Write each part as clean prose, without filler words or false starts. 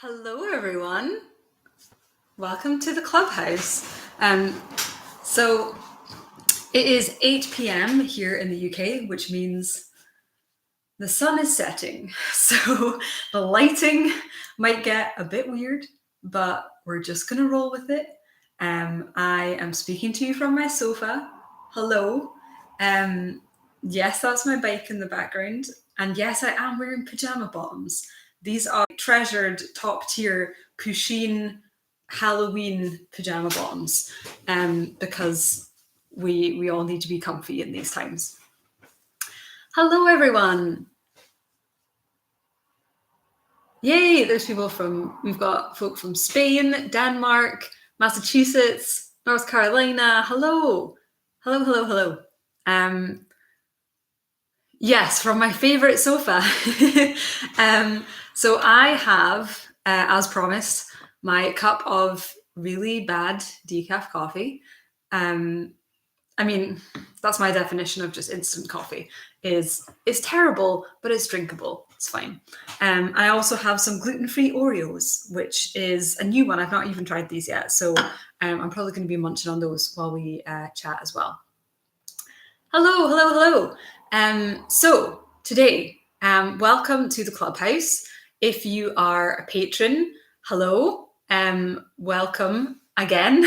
Hello, everyone. Welcome to the clubhouse. So it is 8 p.m. here in the UK, which means the sun is setting. So the lighting might get a bit weird, but we're just going to roll with it. I am speaking to you from my sofa. Hello. Yes, that's my bike in the background. And yes, I am wearing pajama bottoms. These are treasured top tier Pusheen Halloween pajama bottoms because we all need to be comfy in these times. Hello, everyone. Yay, we've got folk from Spain, Denmark, Massachusetts, North Carolina. Hello. Hello. Yes, from my favorite sofa. So I have, as promised, my cup of really bad decaf coffee. I mean, that's my definition of just instant coffee. It's terrible, but it's drinkable. It's fine. I also have some gluten-free Oreos, which is a new one. I've not even tried these yet, so I'm probably going to be munching on those while we chat as well. Hello. So today, welcome to the clubhouse. If you are a patron, hello, welcome again.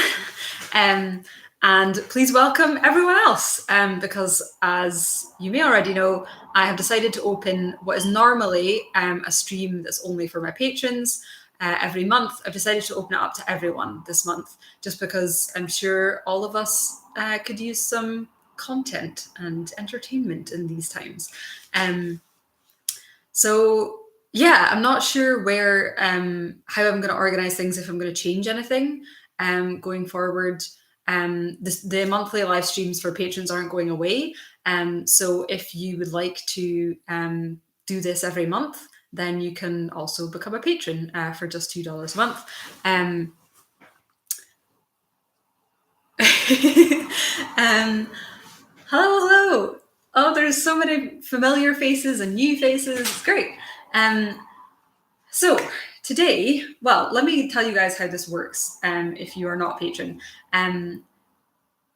And please welcome everyone else, because as you may already know, I have decided to open what is normally a stream that's only for my patrons every month. I've decided to open it up to everyone this month, just because I'm sure all of us could use some content and entertainment in these times. So yeah, I'm not sure where how I'm going to organize things, if I'm going to change anything going forward. The monthly live streams for patrons aren't going away. So if you would like to do this every month, then you can also become a patron for just $2 a month. Hello. Oh, there's so many familiar faces and new faces. It's great. So today, well, let me tell you guys how this works. If you are not patron,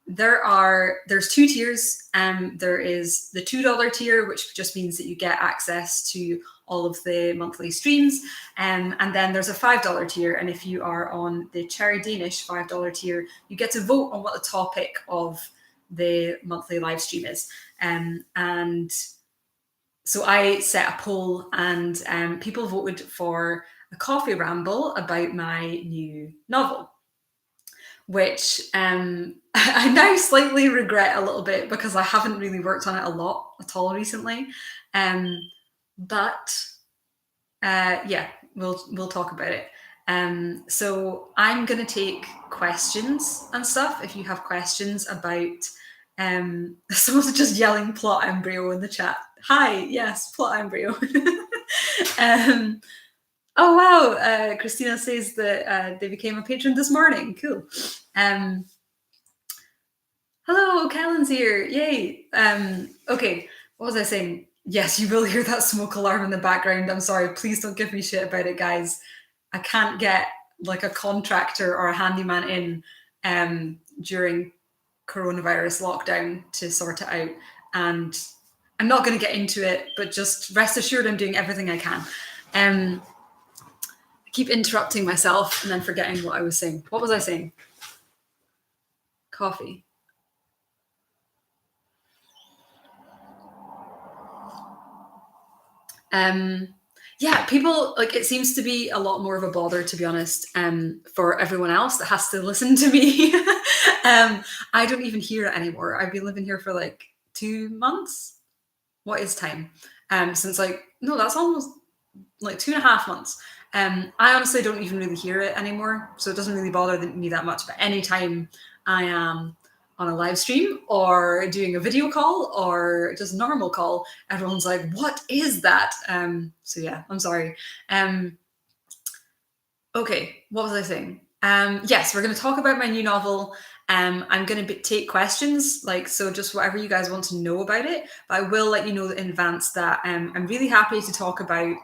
there's two tiers. There is the $2 tier, which just means that you get access to all of the monthly streams, and then there's a $5 tier. And if you are on the Cherry Danish $5 tier, you get to vote on what the topic of the monthly live stream is. And so I set a poll, and people voted for a coffee ramble about my new novel, which I now slightly regret a little bit because I haven't really worked on it a lot at all recently. But yeah, we'll talk about it. So I'm going to take questions and stuff. If you have questions about, someone's just yelling plot embryo in the chat. Hi, yes, plot embryo. Oh wow, Christina says that they became a patron this morning. Cool. Hello, Kellen's here. Yay. Okay, what was I saying? Yes, you will hear that smoke alarm in the background. I'm sorry. Please don't give me shit about it, guys. I can't get like a contractor or a handyman in during coronavirus lockdown to sort it out. And I'm not going to get into it, but just rest assured I'm doing everything I can. I keep interrupting myself and then forgetting what I was saying. What was I saying? Coffee. Yeah, people, like, it seems to be a lot more of a bother, to be honest, for everyone else that has to listen to me. I don't even hear it anymore. I've been living here for like 2 months. What is time? Since no, that's almost like 2.5 months. I honestly don't even really hear it anymore, so it doesn't really bother me that much. But anytime I am on a live stream or doing a video call or just a normal call, everyone's like, what is that? So yeah, I'm sorry. Okay, what was I saying? Yes, we're going to talk about my new novel. I'm going to take questions, so just whatever you guys want to know about it. But I will let you know in advance that I'm really happy to talk about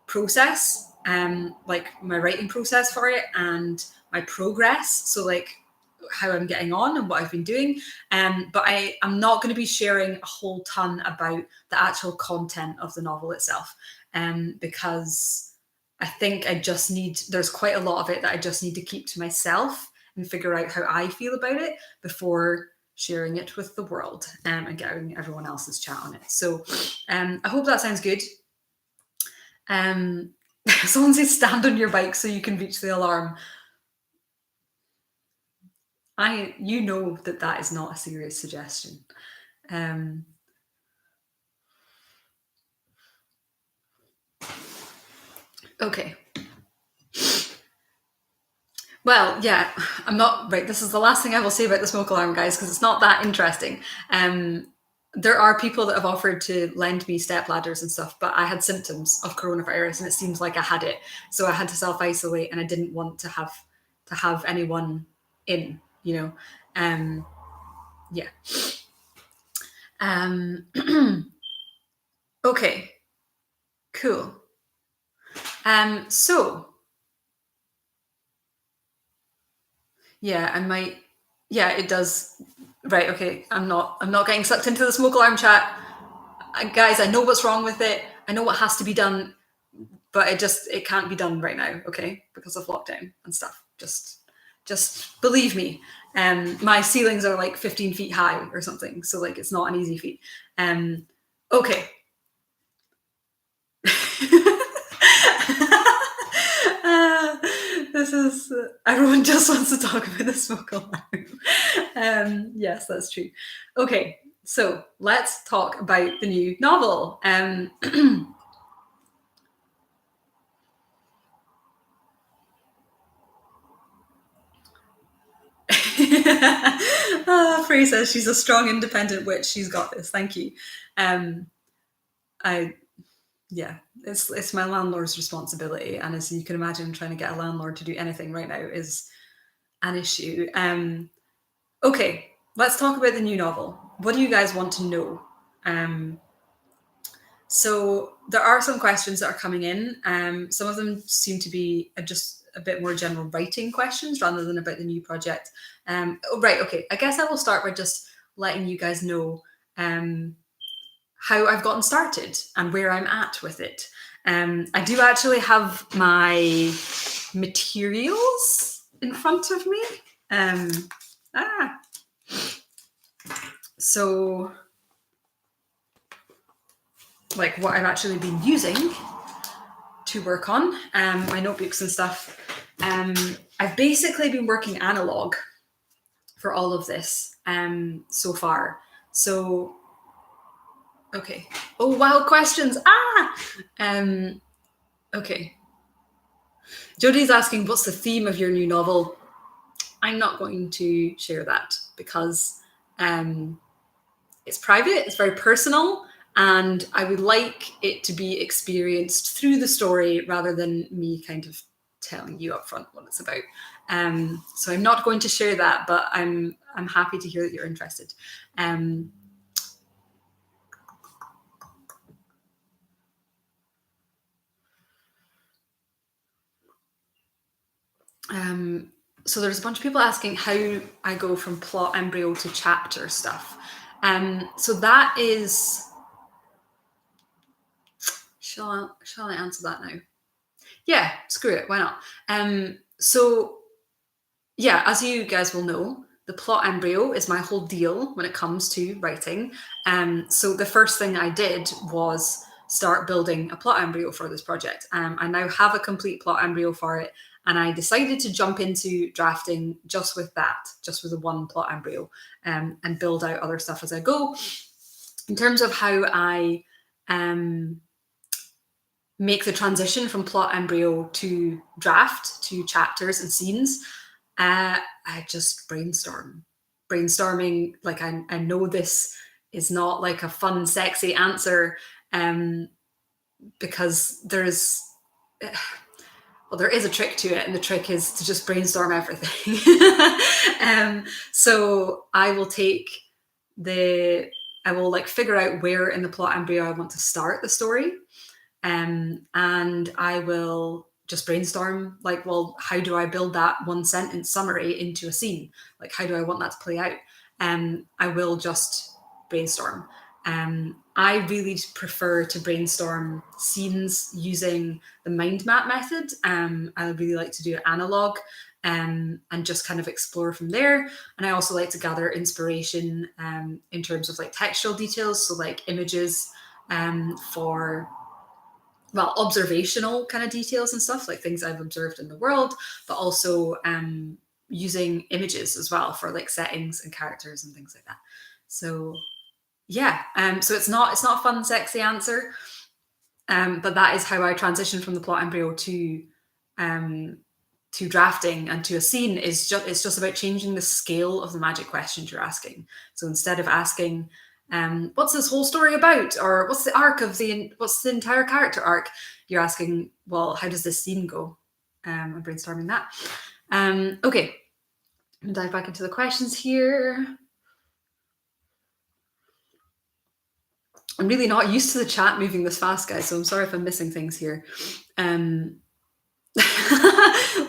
process like my writing process for it and my progress. So like how I'm getting on and what I've been doing. But I'm not going to be sharing a whole ton about the actual content of the novel itself, because I think there's quite a lot of it that I just need to keep to myself and figure out how I feel about it before sharing it with the world, and getting everyone else's chat on it. So I hope that sounds good. Someone says stand on your bike so you can reach the alarm. You know that is not a serious suggestion. Okay. Well, yeah, I'm not right. This is the last thing I will say about the smoke alarm, guys, because it's not that interesting. There are people that have offered to lend me step ladders and stuff, but I had symptoms of coronavirus and it seems like I had it, so I had to self-isolate, and I didn't want to have anyone in, you know. Yeah. Okay. Cool. So yeah, I might. Yeah, it does. Right. Okay. I'm not getting sucked into the smoke alarm chat, guys. I know what's wrong with it. I know what has to be done, but it can't be done right now. Okay, because of lockdown and stuff. Just believe me. My ceilings are like 15 feet high or something, so like it's not an easy feat. Okay. This is everyone just wants to talk about the smoke alarm. Yes, that's true. Okay, so let's talk about the new novel. Frey says she's a strong, independent witch. She's got this. Thank you. Yeah, it's my landlord's responsibility, and as you can imagine, trying to get a landlord to do anything right now is an issue. Okay, let's talk about the new novel. What do you guys want to know? So there are some questions that are coming in. Some of them seem to be just a bit more general writing questions rather than about the new project. Right, okay. I guess I will start by just letting you guys know how I've gotten started and where I'm at with it. I do actually have my materials in front of me. So, like what I've actually been using to work on, my notebooks and stuff. I've basically been working analog for all of this so far. So, okay. Oh, wow, questions. Okay. Jodie's asking, what's the theme of your new novel? I'm not going to share that because it's private, it's very personal, and I would like it to be experienced through the story rather than me kind of telling you up front what it's about. So I'm not going to share that, but I'm happy to hear that you're interested. So there's a bunch of people asking how I go from plot embryo to chapter stuff. So that is. Shall I answer that now? Yeah, screw it. Why not? So yeah, as you guys will know, the plot embryo is my whole deal when it comes to writing. So the first thing I did was start building a plot embryo for this project. I now have a complete plot embryo for it, and I decided to jump into drafting just with the one plot embryo, and build out other stuff as I go. In terms of how I make the transition from plot embryo to draft to chapters and scenes, I just brainstorming. Like I know this is not like a fun, sexy answer, because there is a trick to it, and the trick is to just brainstorm everything. So I will figure out where in the plot embryo I want to start the story, and I will just brainstorm, like, well, how do I build that one sentence summary into a scene? Like, how do I want that to play out? I will just brainstorm. I really prefer to brainstorm scenes using the mind map method. I really like to do it analog, and just kind of explore from there. And I also like to gather inspiration in terms of like textual details, so like images for, well, observational kind of details and stuff, like things I've observed in the world, but also using images as well for like settings and characters and things like that. So yeah, so it's not a fun, sexy answer, but that is how I transition from the plot embryo to drafting and to a scene. It's just about changing the scale of the magic questions you're asking. So instead of asking, what's this whole story about, or what's the entire character arc, you're asking, well, how does this scene go? I'm brainstorming that. Okay, I'm gonna dive back into the questions here. I'm really not used to the chat moving this fast, guys, so I'm sorry if I'm missing things here.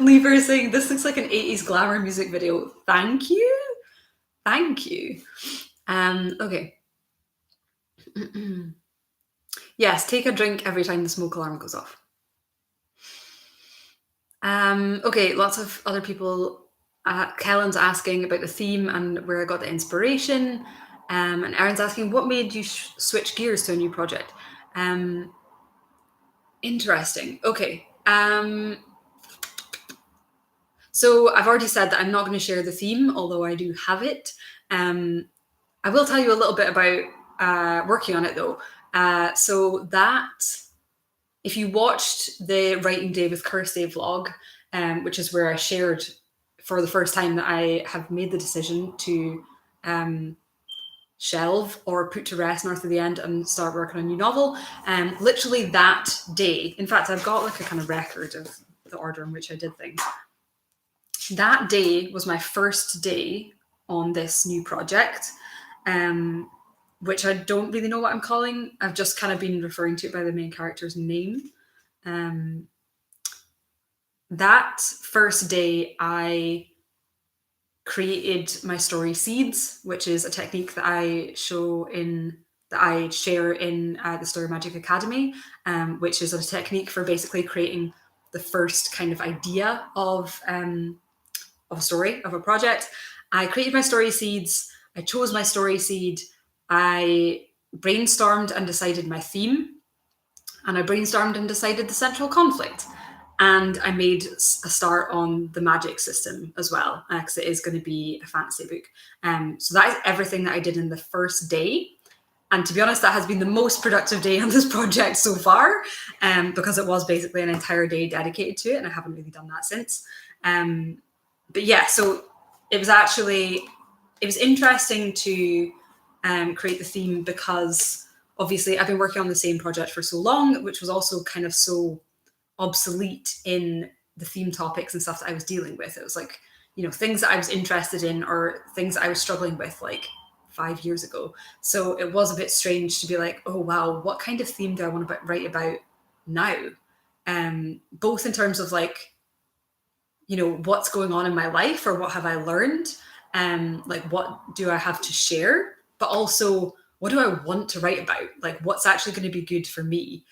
Lever is saying, this looks like an 80s glamour music video. Thank you. Thank you. Okay. Yes, take a drink every time the smoke alarm goes off. Okay, lots of other people. Kellen's asking about the theme and where I got the inspiration. And Aaron's asking, what made you switch gears to a new project? Interesting. Okay. So I've already said that I'm not going to share the theme, although I do have it. I will tell you a little bit about working on it, though. So that, if you watched the Writing Day with Kirsty vlog, which is where I shared for the first time that I have made the decision to shelve or put to rest North of the End and start working on a new novel. Literally that day, in fact, I've got like a kind of record of the order in which I did things. That day was my first day on this new project, which I don't really know what I'm calling. I've just kind of been referring to it by the main character's name. That first day, I created my story seeds, which is a technique that I share in the Story Magic Academy, which is a technique for basically creating the first kind of idea of a story, of a project. I created my story seeds. I chose my story seed. I brainstormed and decided my theme. And I brainstormed and decided the central conflict. And I made a start on the magic system as well, because it is going to be a fantasy book. So that is everything that I did in the first day. And to be honest, that has been the most productive day on this project so far, because it was basically an entire day dedicated to it, and I haven't really done that since. But yeah, so it was interesting to create the theme, because obviously I've been working on the same project for so long, which was also kind of so obsolete in the theme topics and stuff that I was dealing with. It was like, things that I was interested in or things that I was struggling with like 5 years ago. So it was a bit strange to be like, oh wow, what kind of theme do I want to write about now? Both in terms of like, what's going on in my life, or what have I learned? Like, what do I have to share? But also, what do I want to write about? Like, what's actually going to be good for me?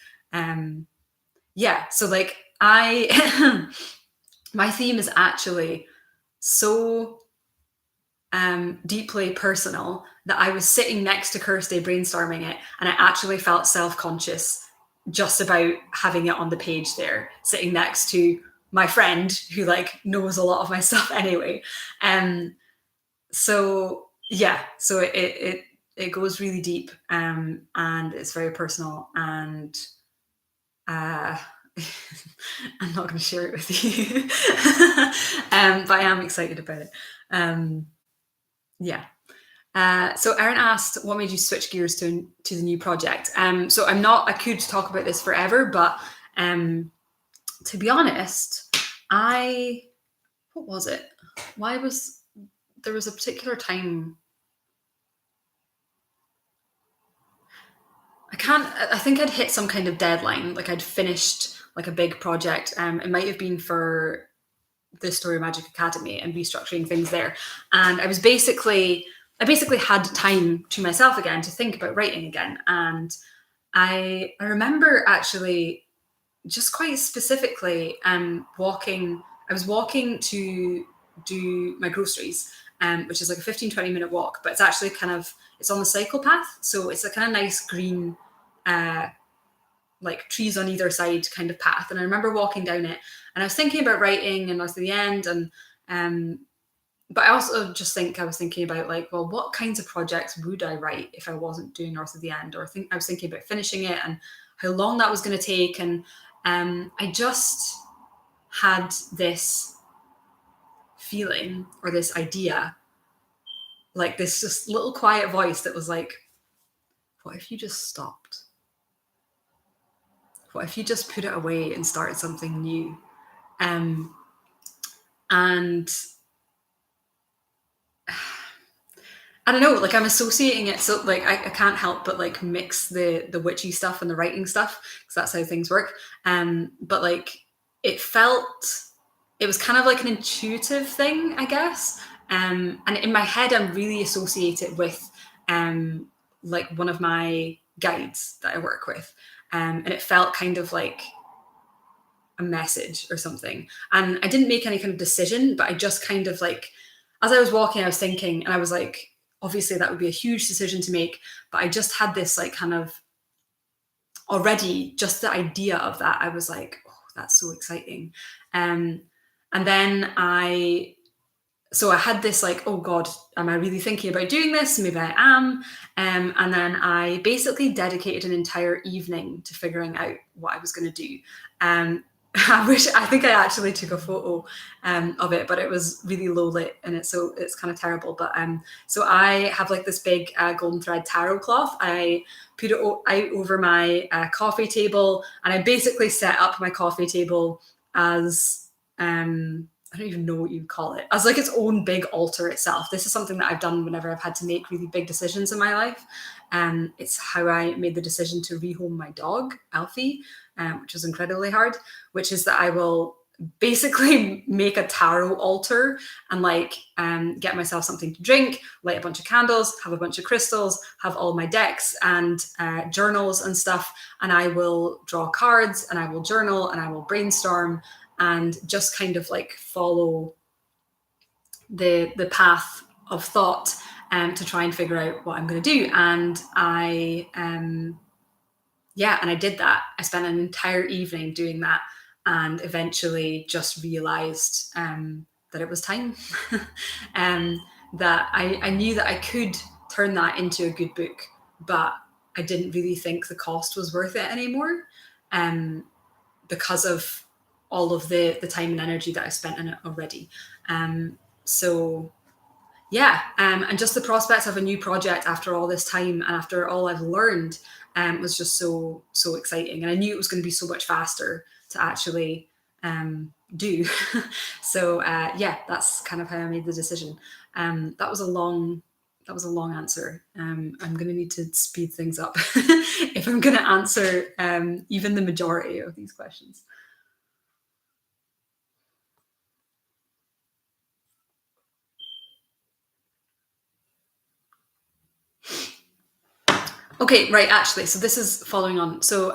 Yeah, so like my theme is actually so deeply personal that I was sitting next to Kirsty brainstorming it, and I actually felt self-conscious just about having it on the page there, sitting next to my friend who like knows a lot of my stuff anyway. So yeah, so it goes really deep, and it's very personal, and I'm not going to share it with you, but I am excited about it. Yeah. So Aaron asked, what made you switch gears to the new project? So I could talk about this forever, but to be honest, what was it? There was a particular time. I think I'd hit some kind of deadline. Like I'd finished like a big project. It might have been for the Story Magic Academy and restructuring things there. And I basically had time to myself again to think about writing again. And I remember actually just quite specifically I was walking to do my groceries, which is like a 15-20 minute walk, but it's actually it's on the cycle path. So it's a kind of nice green, like trees on either side kind of path. And I remember walking down it and I was thinking about writing and North of the End. And but I also I was thinking about like, well, what kinds of projects would I write if I wasn't doing North of the End? Or I was thinking about finishing it and how long that was going to take. And I just had this feeling or this idea, like this just little quiet voice that was like, what if you just stopped? What if you just put it away and started something new? And I don't know, like I'm associating it. So like, I can't help but like mix the witchy stuff and the writing stuff, because that's how things work. But like, it was kind of like an intuitive thing, I guess. And in my head, I'm really associated with like one of my guides that I work with. And it felt kind of like a message or something. And I didn't make any kind of decision, but I just kind of like, as I was walking, I was thinking, and I was like, obviously that would be a huge decision to make, but I just had this like kind of already just the idea of that. I was like, oh, that's so exciting. And then so I had this like, oh God, am I really thinking about doing this? Maybe I am. And then I basically dedicated an entire evening to figuring out what I was going to do. I think I actually took a photo of it, but it was really low lit and it's kind of terrible. But so I have like this big golden thread tarot cloth. I put it out over my coffee table, and I basically set up my coffee table as I don't even know what you'd call it, as like its own big altar itself. This is something that I've done whenever I've had to make really big decisions in my life. It's how I made the decision to rehome my dog, Alfie, which was incredibly hard, which is that I will basically make a tarot altar and like get myself something to drink, light a bunch of candles, have a bunch of crystals, have all my decks and journals and stuff. And I will draw cards and I will journal and I will brainstorm and just kind of like follow the path of thought to try and figure out what I'm going to do. And I did that. I spent an entire evening doing that, and eventually just realized that it was time. That I knew that I could turn that into a good book, but I didn't really think the cost was worth it anymore, because of all of the time and energy that I spent in it already. And just the prospects of a new project after all this time and after all I've learned was just so exciting. And I knew it was going to be so much faster to actually do. So that's kind of how I made the decision. That was a long answer. I'm going to need to speed things up if I'm going to answer even the majority of these questions. Okay, right, actually, so this is following on. So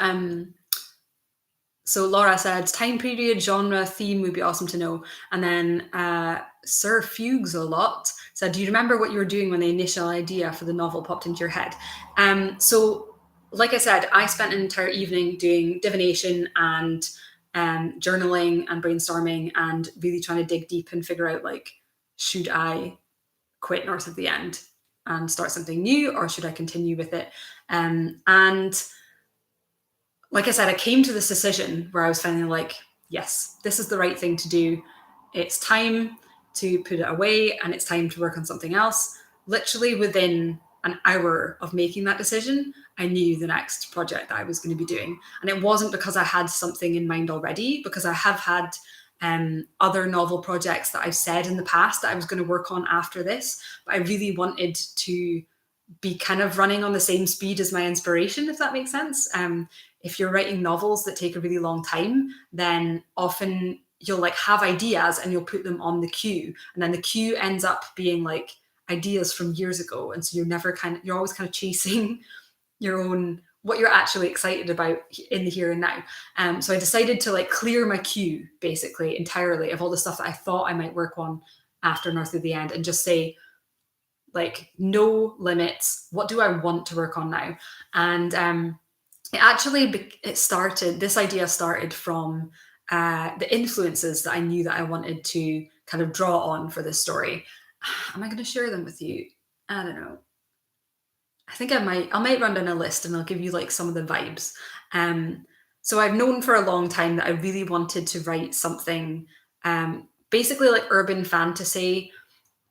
Laura said, time period, genre, theme would be awesome to know. And then Sir Fugues a lot said, do you remember what you were doing when the initial idea for the novel popped into your head? So like I said, I spent an entire evening doing divination and journaling and brainstorming and really trying to dig deep and figure out, like, should I quit North of the End and start something new, or should I continue with it? And like I said, I came to this decision where I was feeling like, yes, this is the right thing to do. It's time to put it away and it's time to work on something else. Literally within an hour of making that decision, I knew the next project that I was going to be doing. And it wasn't because I had something in mind already, because I have had other novel projects that I've said in the past that I was going to work on after this, but I really wanted to be kind of running on the same speed as my inspiration, if that makes sense. If you're writing novels that take a really long time, then often you'll like have ideas and you'll put them on the queue, and then the queue ends up being like ideas from years ago, and so you're always kind of chasing your own, what you're actually excited about in the here and now. So I decided to like clear my queue basically entirely of all the stuff that I thought I might work on after North of the End, and just say like no limits. What do I want to work on now? And this idea started from the influences that I knew that I wanted to kind of draw on for this story. Am I going to share them with you? I don't know. I think I might run down a list and I'll give you like some of the vibes. So I've known for a long time that I really wanted to write something basically like urban fantasy,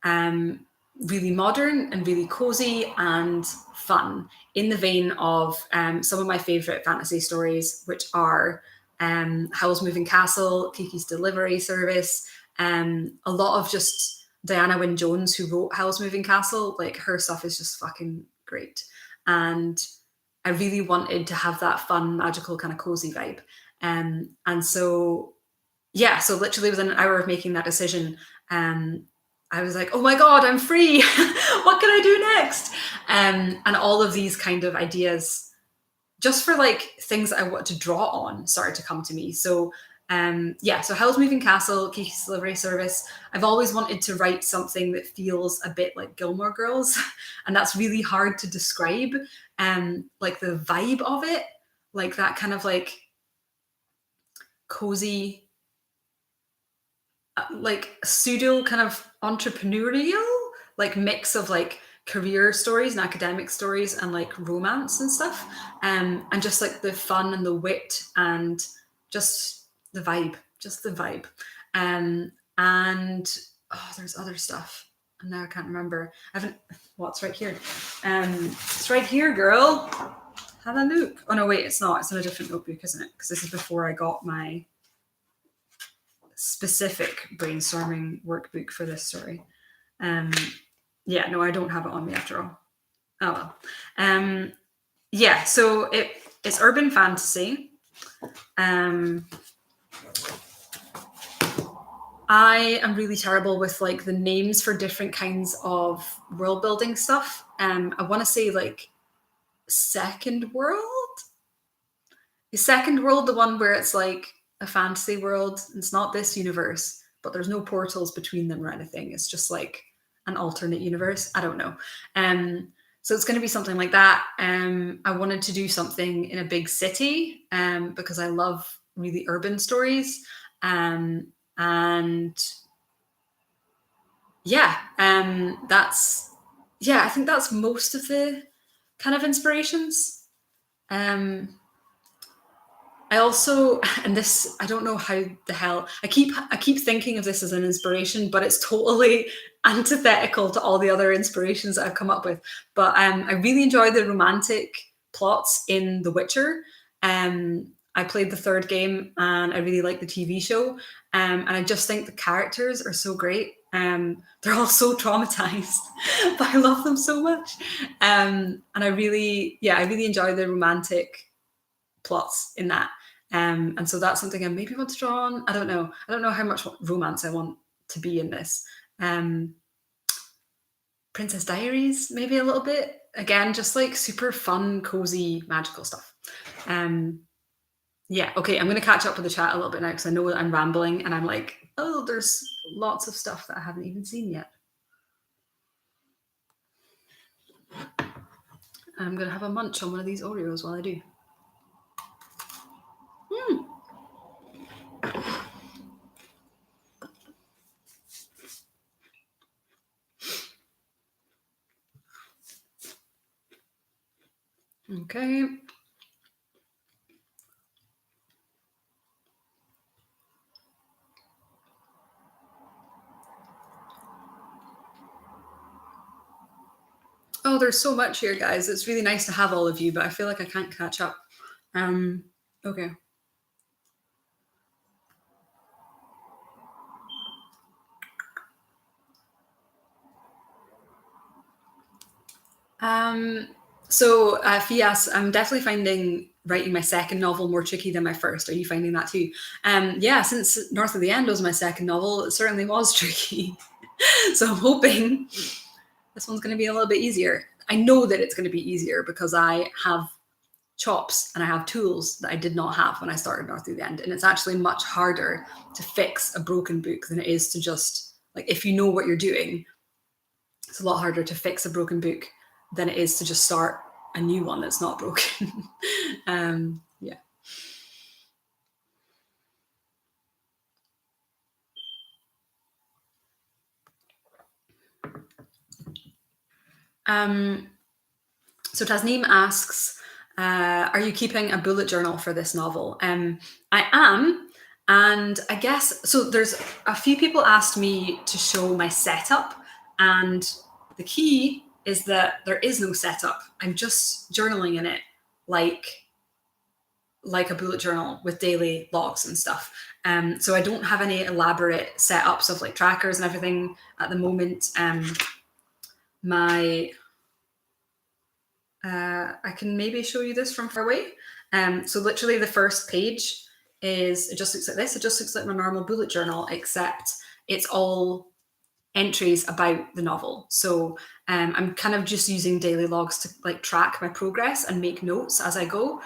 really modern and really cozy and fun, in the vein of some of my favorite fantasy stories, which are Howl's Moving Castle, Kiki's Delivery Service, a lot of just Diana Wynne Jones, who wrote Howl's Moving Castle. Like her stuff is just fucking great. And I really wanted to have that fun, magical, kind of cozy vibe. And so, yeah, so literally within an hour of making that decision, I was like, oh my God, I'm free. What can I do next? And all of these kind of ideas, just for like things that I want to draw on, started to come to me. So so Howl's Moving Castle, Kiki's Delivery Service. I've always wanted to write something that feels a bit like Gilmore Girls, and that's really hard to describe. Like the vibe of it, like that kind of like cozy, like pseudo kind of entrepreneurial, like mix of like career stories and academic stories and like romance and stuff, and just like the fun and the wit and just the vibe. And there's other stuff and now I can't remember. I haven't. What's right here? It's right here, girl. Have a look. Oh no, wait, it's not. It's in a different notebook, isn't it? Because this is before I got my specific brainstorming workbook for this story. Yeah, no, I don't have it on me after all. Oh well. Yeah, so it's urban fantasy. I am really terrible with like the names for different kinds of world building stuff. I want to say like Second World. Is Second World the one where it's like a fantasy world? It's not this universe, but there's no portals between them or anything. It's just like an alternate universe. I don't know. So it's going to be something like that. I wanted to do something in a big city because I love really urban stories. And yeah, I think that's most of the kind of inspirations. I also, and this, I don't know how the hell, I keep thinking of this as an inspiration, but it's totally antithetical to all the other inspirations that I've come up with. But I really enjoy the romantic plots in The Witcher. I played the third game and I really like the TV show. And I just think the characters are so great. They're all so traumatized, but I love them so much. And I really enjoy the romantic plots in that. And so that's something I maybe want to draw on. I don't know. I don't know how much romance I want to be in this. Princess Diaries, maybe a little bit. Again, just like super fun, cozy, magical stuff. Yeah, okay, I'm going to catch up with the chat a little bit now because I know that I'm rambling and I'm like, oh, there's lots of stuff that I haven't even seen yet. I'm going to have a munch on one of these Oreos while I do. Okay. Oh, there's so much here, guys. It's really nice to have all of you, but I feel like I can't catch up. Okay. So Fee asks, I'm definitely finding writing my second novel more tricky than my first. Are you finding that too? Yeah, since North of the End was my second novel, it certainly was tricky. So I'm hoping this one's going to be a little bit easier. I know that it's going to be easier because I have chops and I have tools that I did not have when I started North of the End. And it's actually much harder to fix a broken book than it is to just, like, if you know what you're doing, it's a lot harder to fix a broken book than it is to just start a new one that's not broken. Yeah. So Tasneem asks, are you keeping a bullet journal for this novel? I am. And I guess, so there's a few people asked me to show my setup. And the key is that there is no setup. I'm just journaling in it like a bullet journal with daily logs and stuff. So I don't have any elaborate setups of like trackers and everything at the moment. I can maybe show you this from far away. So literally the first page it just looks like this. It just looks like my normal bullet journal, except it's all entries about the novel. So I'm kind of just using daily logs to like track my progress and make notes as I go.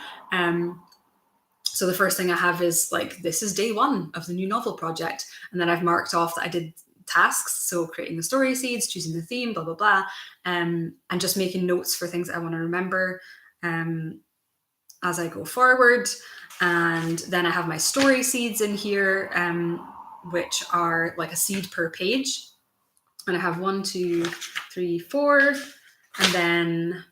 So the first thing I have is like, this is day one of the new novel project. And then I've marked off that I did tasks. So creating the story seeds, choosing the theme, blah, blah, blah. And just making notes for things that I want to remember as I go forward. And then I have my story seeds in here, which are like a seed per page. And I have 1, 2, 3, 4. And then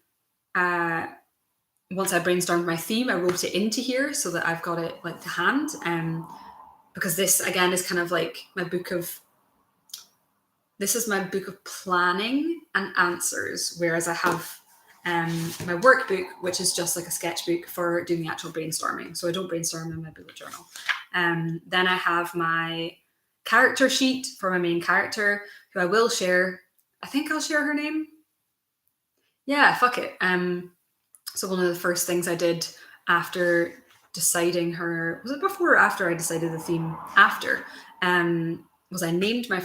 once I brainstormed my theme, I wrote it into here so that I've got it like to hand. Because this again is kind of like my book of planning and answers, whereas I have my workbook, which is just like a sketchbook for doing the actual brainstorming. So I don't brainstorm in my bullet journal. Then I have my character sheet for my main character, who I will share. I think I'll share her name. Yeah, fuck it. So one of the first things I did after deciding her, was it before or after I decided the theme? After. Was I named my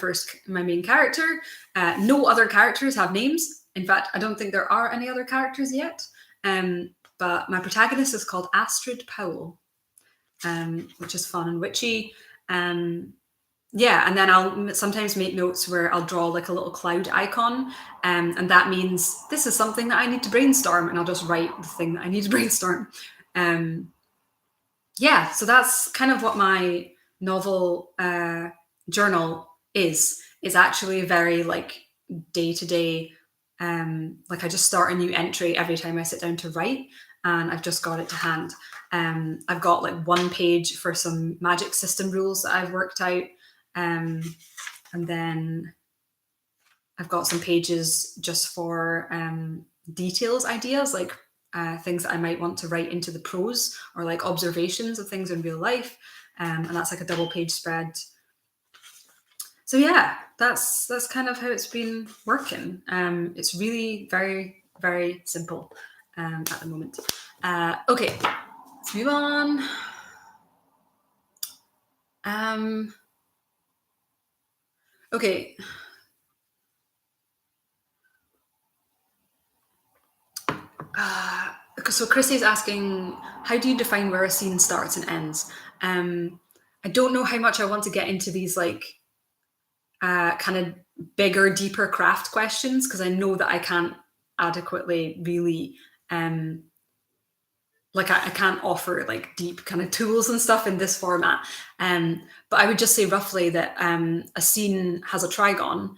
main character. No other characters have names. In fact, I don't think there are any other characters yet. But my protagonist is called Astrid Powell, which is fun and witchy. Yeah, and then I'll sometimes make notes where I'll draw like a little cloud icon, and that means this is something that I need to brainstorm, and I'll just write the thing that I need to brainstorm. Yeah, so that's kind of what my novel journal is. It's actually very like day-to-day, like I just start a new entry every time I sit down to write, and I've just got it to hand. I've got like one page for some magic system rules that I've worked out. And then I've got some pages just for details ideas, like things that I might want to write into the prose, or like observations of things in real life. And that's like a double page spread. So yeah, that's kind of how it's been working. It's really very, very simple at the moment. Okay, let's move on. Okay. So Chrissy's asking, how do you define where a scene starts and ends? I don't know how much I want to get into these like kind of bigger, deeper craft questions, because I know that I can't adequately really like I can't offer like deep kind of tools and stuff in this format. But I would just say roughly that a scene has a trigon.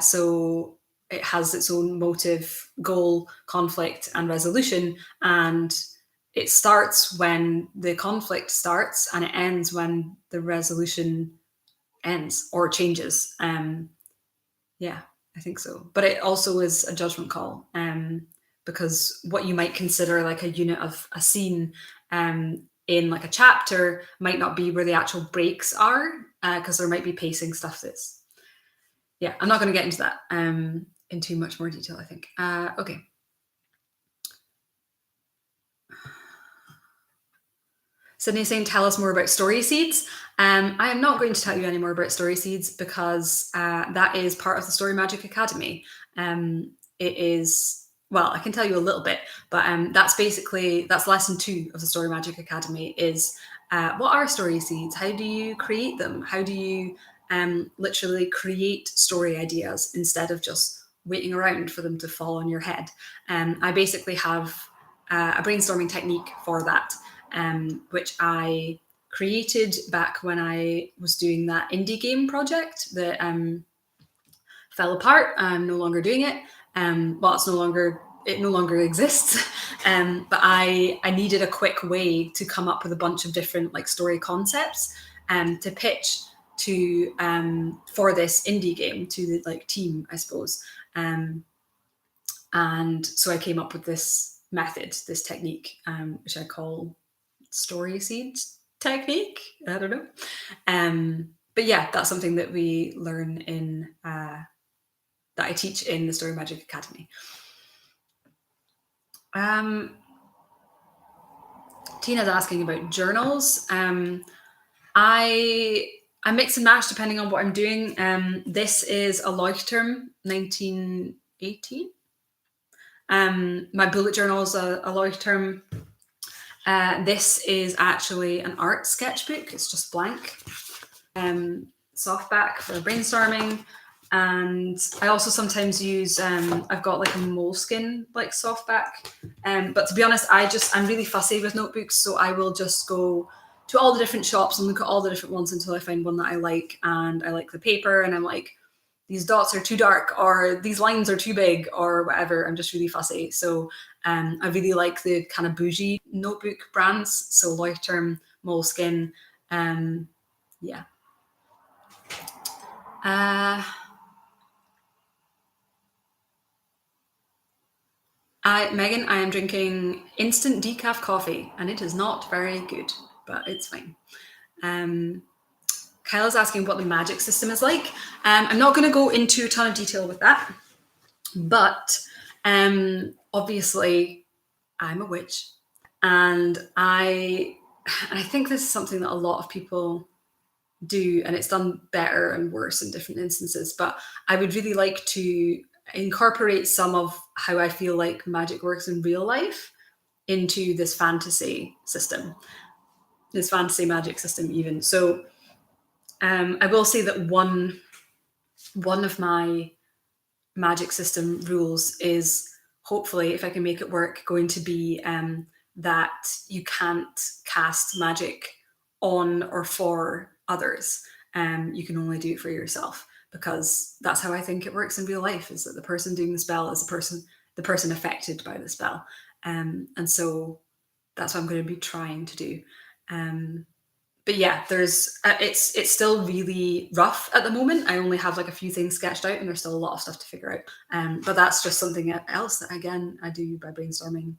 So it has its own motive, goal, conflict, and resolution. And it starts when the conflict starts and it ends when the resolution ends or changes. Yeah, I think so. But it also is a judgment call. Because what you might consider like a unit of a scene in like a chapter might not be where the actual breaks are, because there might be pacing stuff that's, yeah, I'm not going to get into that in too much more detail, I think. Okay. Sydney saying, tell us more about story seeds. I am not going to tell you any more about story seeds because that is part of the Story Magic Academy. It is, well, I can tell you a little bit, but that's lesson 2 of the Story Magic Academy is what are story seeds? How do you create them? How do you literally create story ideas instead of just waiting around for them to fall on your head? I basically have a brainstorming technique for that, which I created back when I was doing that indie game project that fell apart. I'm no longer doing it. Well, it no longer exists. But I needed a quick way to come up with a bunch of different like story concepts to pitch to for this indie game to the like team, I suppose. And so I came up with this method, this technique, which I call story seed technique. I don't know. But yeah, that's something that we learn in that I teach in the Story Magic Academy. Tina's asking about journals. I mix and match depending on what I'm doing. This is a Leuchtturm 1918. My bullet journal is a Leuchtturm. This is actually an art sketchbook. It's just blank. Softback for brainstorming. And I also sometimes use, I've got like a moleskin like softback. But to be honest, I'm really fussy with notebooks. So I will just go to all the different shops and look at all the different ones until I find one that I like. And I like the paper and I'm like, these dots are too dark or these lines are too big or whatever. I'm just really fussy. So I really like the kind of bougie notebook brands. So Leuchtturm, Moleskine, yeah. Megan, I am drinking instant decaf coffee and it is not very good, but it's fine. Kyle's asking what the magic system is like. I'm not going to go into a ton of detail with that, but obviously I'm a witch and I think this is something that a lot of people do, and it's done better and worse in different instances, but I would really like to incorporate some of how I feel like magic works in real life into this fantasy system, this fantasy magic system even. So I will say that one of my magic system rules is, hopefully, if I can make it work, going to be that you can't cast magic on or for others. You can only do it for yourself, because that's how I think it works in real life, is that the person doing the spell is the person affected by the spell. And so that's what I'm going to be trying to do. But yeah, there's it's still really rough at the moment. I only have like a few things sketched out and there's still a lot of stuff to figure out. But that's just something else that, again, I do by brainstorming.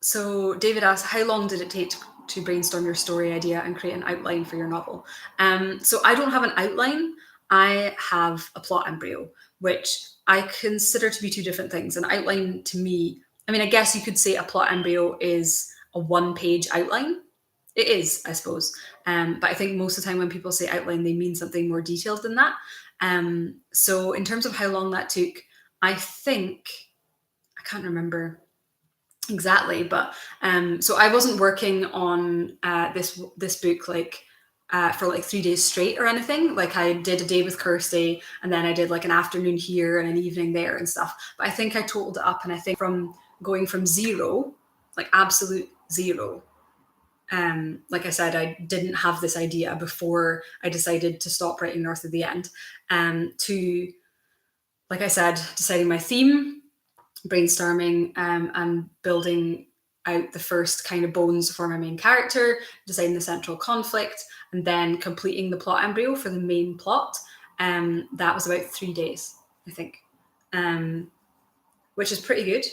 So David asks, how long did it take to brainstorm your story idea and create an outline for your novel? So I don't have an outline. I have a plot embryo, which I consider to be two different things. An outline to me, I mean, I guess you could say a plot embryo is a one-page outline. It is, I suppose. But I think most of the time when people say outline, they mean something more detailed than that. So in terms of how long that took, I think, I can't remember exactly, but so I wasn't working on this book like for like 3 days straight or anything. Like I did a day with Kirsty, and then I did like an afternoon here and an evening there and stuff. But I think I totaled it up, and I think from going from zero, like absolute zero. Like I said, I didn't have this idea before I decided to stop writing North of the End. To, like I said, deciding my theme, brainstorming, and building out the first kind of bones for my main character, deciding the central conflict, and then completing the plot embryo for the main plot. That was about 3 days, I think, which is pretty good.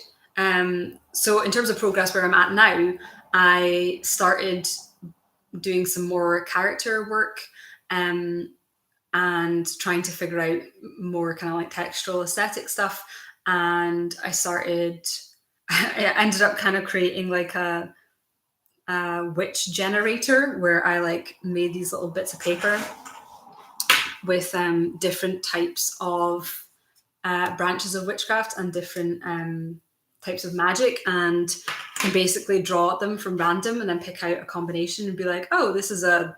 So in terms of progress, where I'm at now, I started doing some more character work and trying to figure out more kind of like textual aesthetic stuff. And I started I ended up kind of creating like a witch generator where I like made these little bits of paper with different types of branches of witchcraft and different types of magic, and can basically draw at them from random and then pick out a combination and be like, oh, this is a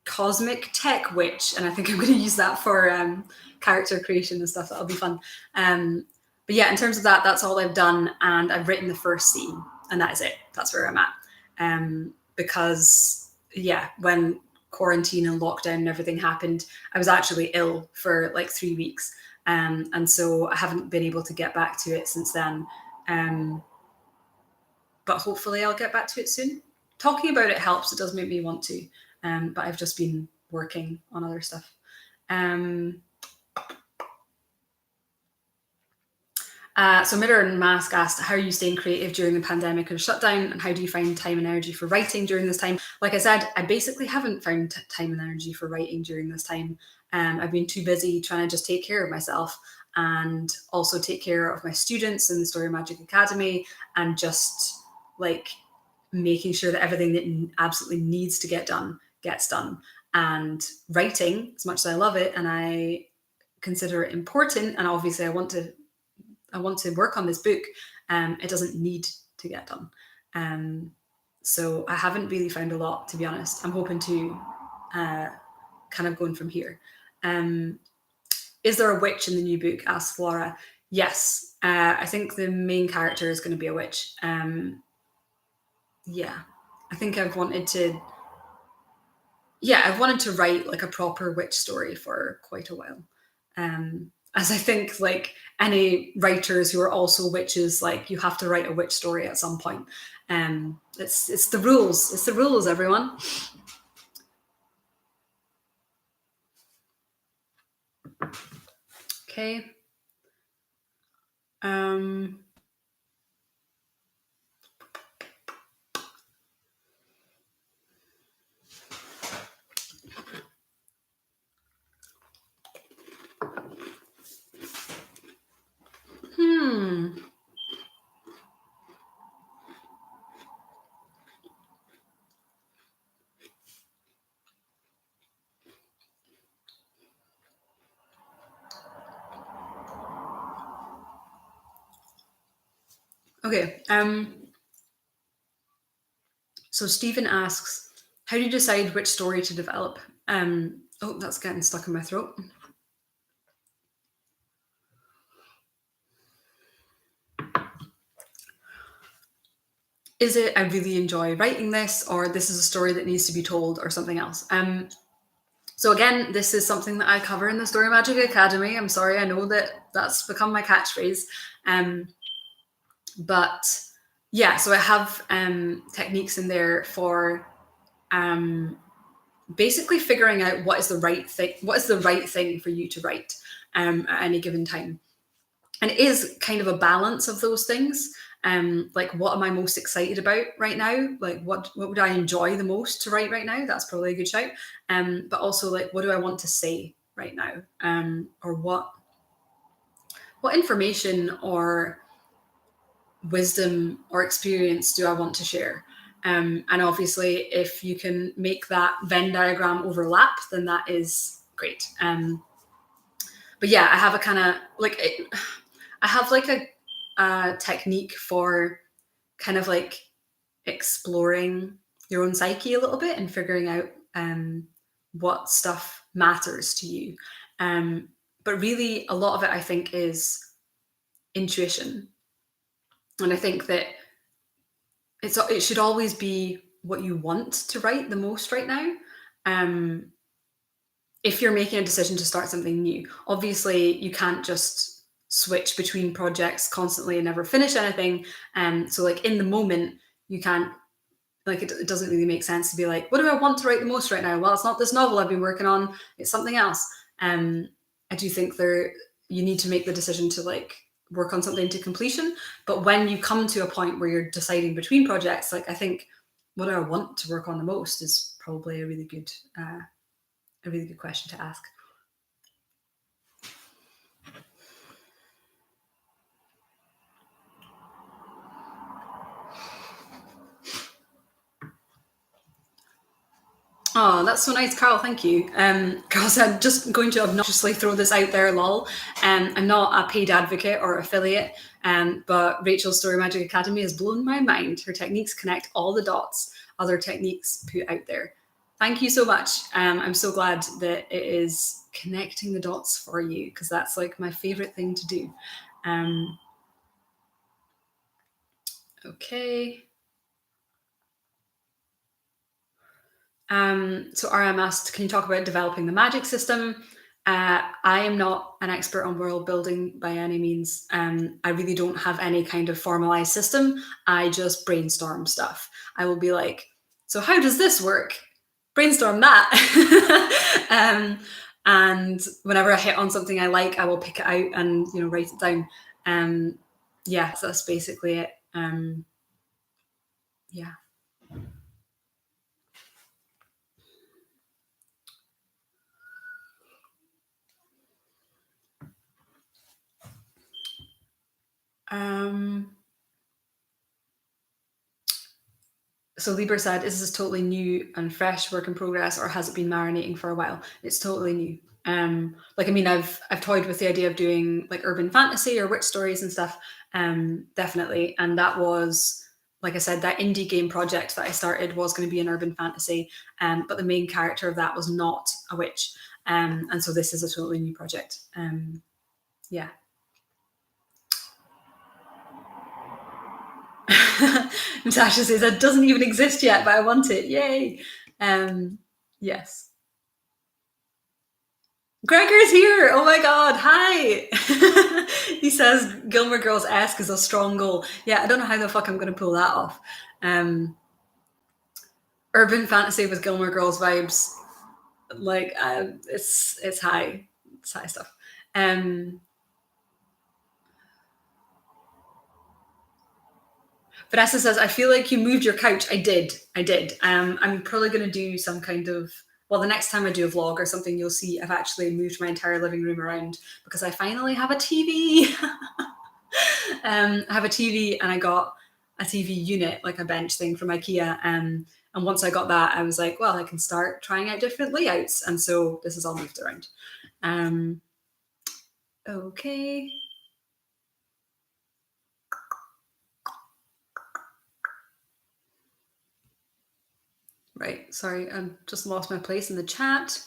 cosmic tech witch, and I think I'm going to use that for character creation and stuff. That'll be fun. But yeah, in terms of that, that's all I've done, and I've written the first scene, and that is it. That's where I'm at. Because yeah, when quarantine and lockdown and everything happened, I was actually ill for like 3 weeks, and so I haven't been able to get back to it since then. But hopefully I'll get back to it soon. Talking about it helps. It does make me want to. But I've just been working on other stuff. So Mirror and Mask asked, how are you staying creative during the pandemic and shutdown, and how do you find time and energy for writing during this time? Like I said, I basically haven't found time and energy for writing during this time. I've been too busy trying to just take care of myself and also take care of my students in the Story Magic Academy, and just like making sure that everything that absolutely needs to get done gets done. And writing, as much as I love it and I consider it important, and obviously I want to work on this book, it doesn't need to get done. So I haven't really found a lot, to be honest. I'm hoping to kind of going from here. Is there a witch in the new book? Asks Laura. Yes, I think the main character is going to be a witch. Yeah, I think I've wanted to write like a proper witch story for quite a while. As I think like any writers who are also witches, like you have to write a witch story at some point. It's the rules. It's the rules, everyone. Okay. Okay. So Stephen asks, how do you decide which story to develop? Oh, that's getting stuck in my throat. Is it I really enjoy writing this, or this is a story that needs to be told, or something else? So again, this is something that I cover in the Story Magic Academy. I'm sorry, I know that that's become my catchphrase. But yeah, so I have techniques in there for basically figuring out what is the right thing for you to write at any given time. And it is kind of a balance of those things. Like, what am I most excited about right now? Like, what would I enjoy the most to write right now? That's probably a good shout. But also, like, what do I want to say right now? Or what information or wisdom or experience do I want to share? And obviously, if you can make that Venn diagram overlap, then that is great. But yeah, I have a kind of like I have like a technique for kind of like exploring your own psyche a little bit and figuring out what stuff matters to you. But really, a lot of it, I think, is intuition. And I think that it should always be what you want to write the most right now. If you're making a decision to start something new, obviously you can't just switch between projects constantly and never finish anything. So like in the moment, you can't, like it doesn't really make sense to be like, what do I want to write the most right now? Well, it's not this novel I've been working on, it's something else. I do think you need to make the decision to like work on something to completion. But when you come to a point where you're deciding between projects, like I think what do I want to work on the most is probably a really good question to ask. Oh, that's so nice, Carl. Thank you. Carl said, just going to obnoxiously throw this out there, lol. I'm not a paid advocate or affiliate, but Rachel's Story Magic Academy has blown my mind. Her techniques connect all the dots other techniques put out there. Thank you so much. I'm so glad that it is connecting the dots for you, because that's like my favorite thing to do. Okay. So RM asked, can you talk about developing the magic system? I am not an expert on world building by any means. I really don't have any kind of formalized system. I just brainstorm stuff. I will be like, so how does this work? Brainstorm that. And whenever I hit on something I like, I will pick it out and write it down. Yeah, so that's basically it. Yeah. So Libra said, is this totally new and fresh work in progress, or has it been marinating for a while? It's totally new. I've toyed with the idea of doing like urban fantasy or witch stories and stuff, definitely. And that was, like I said, that indie game project that I started was going to be an urban fantasy, but the main character of that was not a witch. And so this is a totally new project. Yeah. Natasha says, that doesn't even exist yet, but I want it. Yay. Yes. Gregor's here. Oh my God. Hi. He says Gilmore Girls-esque is a strong goal. Yeah, I don't know how the fuck I'm going to pull that off. Urban fantasy with Gilmore Girls vibes. Like, it's high. It's high stuff. Vanessa says, I feel like you moved your couch. I did. I'm probably going to do some kind of, well, the next time I do a vlog or something, you'll see I've actually moved my entire living room around because I finally have a TV. I have a TV and I got a TV unit, like a bench thing from IKEA. And once I got that, I was like, well, I can start trying out different layouts. And so this is all moved around. Okay. Right, sorry, I just lost my place in the chat.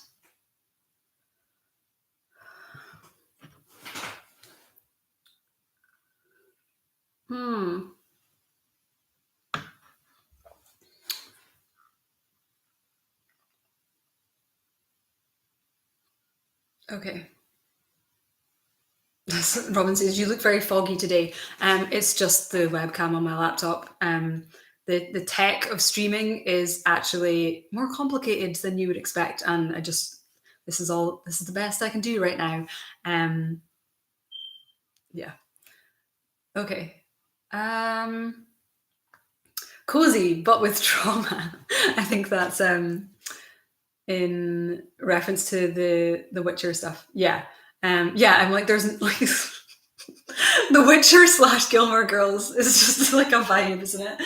Okay. Robin says, you look very foggy today. It's just the webcam on my laptop. The tech of streaming is actually more complicated than you would expect. And this is the best I can do right now. Yeah. Okay. Cozy, but with trauma. I think that's in reference to the Witcher stuff. Yeah. Yeah, I'm like, there's like The Witcher / Gilmore Girls is just like a vibe, isn't it?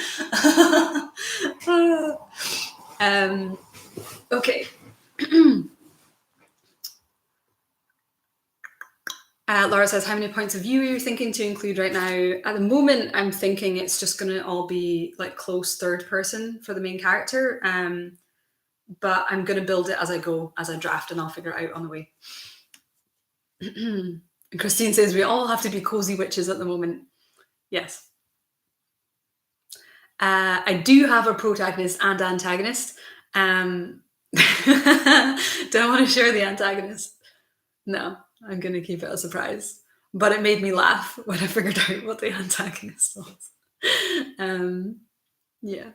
Okay. Laura says, how many points of view are you thinking to include right now? At the moment, I'm thinking it's just going to all be like close third person for the main character. But I'm going to build it as I go, as I draft, and I'll figure it out on the way. Christine says, we all have to be cozy witches at the moment. Yes. I do have a protagonist and antagonist. Don't want to share the antagonist. No, I'm going to keep it a surprise. But it made me laugh when I figured out what the antagonist was. Yeah.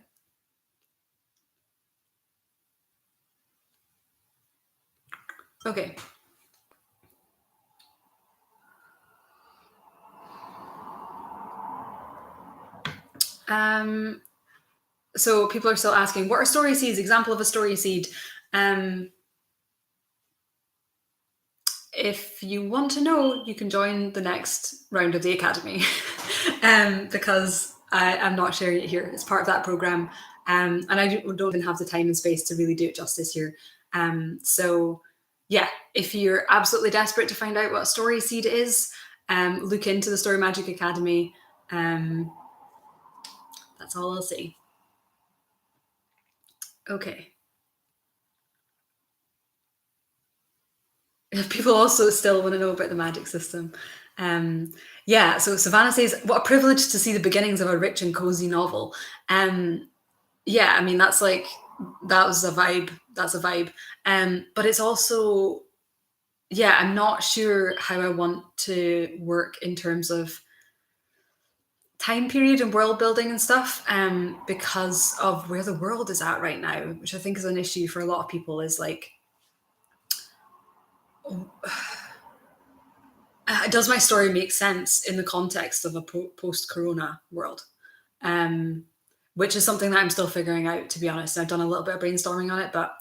Okay. So people are still asking, what are story seeds? Example of a story seed. If you want to know, you can join the next round of the Academy. Because I'm not sharing it here. It's part of that program. And I don't even have the time and space to really do it justice here. So yeah, if you're absolutely desperate to find out what a story seed is, look into the Story Magic Academy. That's all I'll say. Okay. People also still want to know about the magic system. Yeah, so Savannah says, what a privilege to see the beginnings of a rich and cozy novel. Yeah, I mean, that was a vibe. That's a vibe. But it's also, yeah, I'm not sure how I want to work in terms of time period and world building and stuff, because of where the world is at right now, which I think is an issue for a lot of people, is like, does my story make sense in the context of a post-corona world? Which is something that I'm still figuring out, to be honest. I've done a little bit of brainstorming on it, but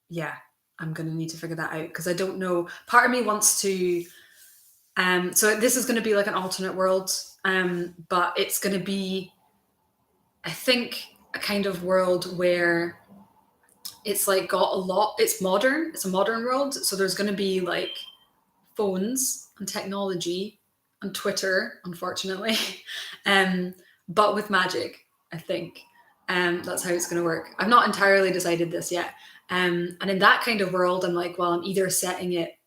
yeah, I'm going to need to figure that out because I don't know. Part of me wants to. So this is going to be like an alternate world, but it's going to be, I think, a kind of world where it's like got a lot. It's modern. It's a modern world, so there's going to be like phones and technology and Twitter, unfortunately, but with magic, I think. That's how it's going to work. I've not entirely decided this yet. And in that kind of world, I'm like, well, I'm either setting it,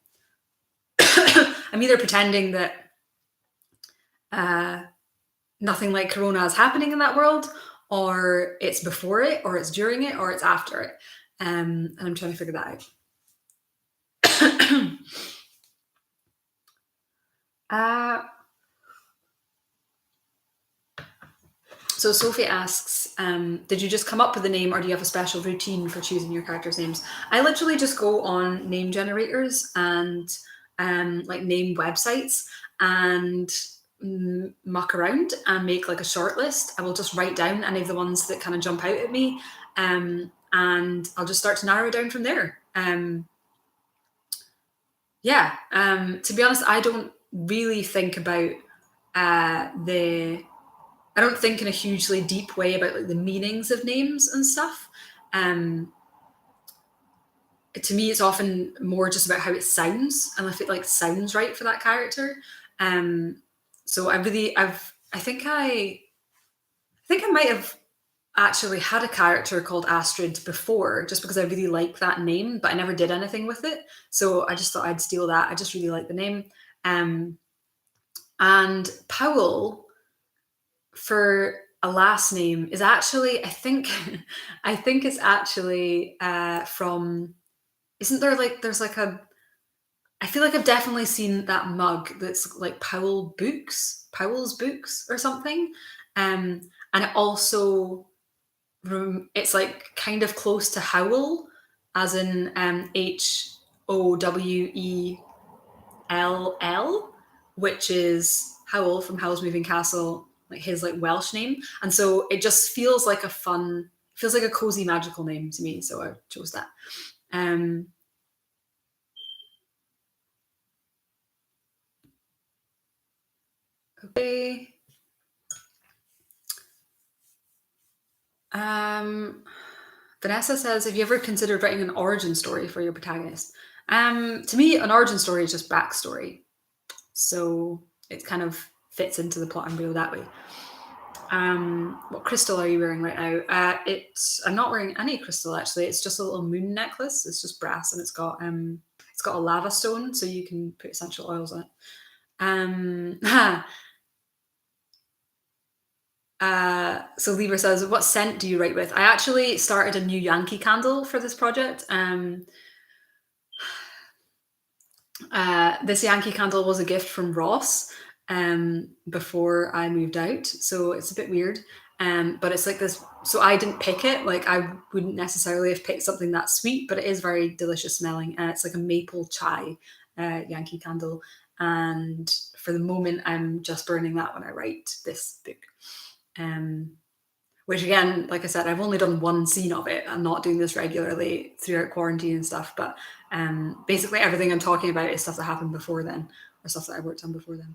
I'm either pretending that nothing like Corona is happening in that world, or it's before it, or it's during it, or it's after it. And I'm trying to figure that out. So Sophie asks, did you just come up with a name or do you have a special routine for choosing your characters' names? I literally just go on name generators and like name websites and muck around and make like a short list. I will just write down any of the ones that kind of jump out at me, and I'll just start to narrow down from there. Yeah, to be honest, I don't really think about I don't think in a hugely deep way about like the meanings of names and stuff. To me, it's often more just about how it sounds and if it like sounds right for that character. So I think I might have actually had a character called Astrid before, just because I really like that name, but I never did anything with it. So I just thought I'd steal that. I just really like the name. And Powell, for a last name, is actually, I think it's actually from, isn't there like, there's like a, I feel like I've definitely seen that mug that's like Powell's Books or something. And it also, it's like kind of close to Howl, as in HOWELL, which is Howl from Howl's Moving Castle, like his like Welsh name. And so it just feels like feels like a cozy magical name to me. So I chose that. Okay. Vanessa says, have you ever considered writing an origin story for your protagonist? To me, an origin story is just backstory. So it kind of fits into the plot embryo that way. What crystal are you wearing right now? I'm not wearing any crystal actually. It's just a little moon necklace. It's just brass and it's got a lava stone, so you can put essential oils on it. So Libra says, what scent do you write with? I actually started a new Yankee candle for this project. This Yankee candle was a gift from Ross before I moved out, so it's a bit weird. But it's like this, so I didn't pick it. Like I wouldn't necessarily have picked something that sweet, but it is very delicious smelling, and it's like a maple chai Yankee candle. And for the moment, I'm just burning that when I write this book. Which again, like I said, I've only done one scene of it. I'm not doing this regularly throughout quarantine and stuff, but basically everything I'm talking about is stuff that happened before then, or stuff that I worked on before then.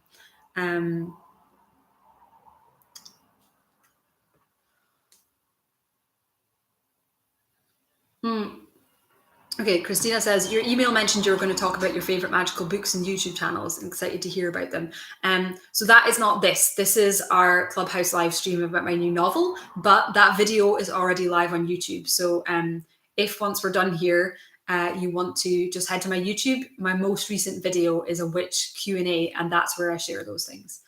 Okay, Christina says, your email mentioned you were going to talk about your favorite magical books and YouTube channels. I'm excited to hear about them. So that is not this. This is our Clubhouse live stream about my new novel, but that video is already live on YouTube. So if once we're done here, you want to just head to my YouTube, my most recent video is a witch Q&A, and that's where I share those things.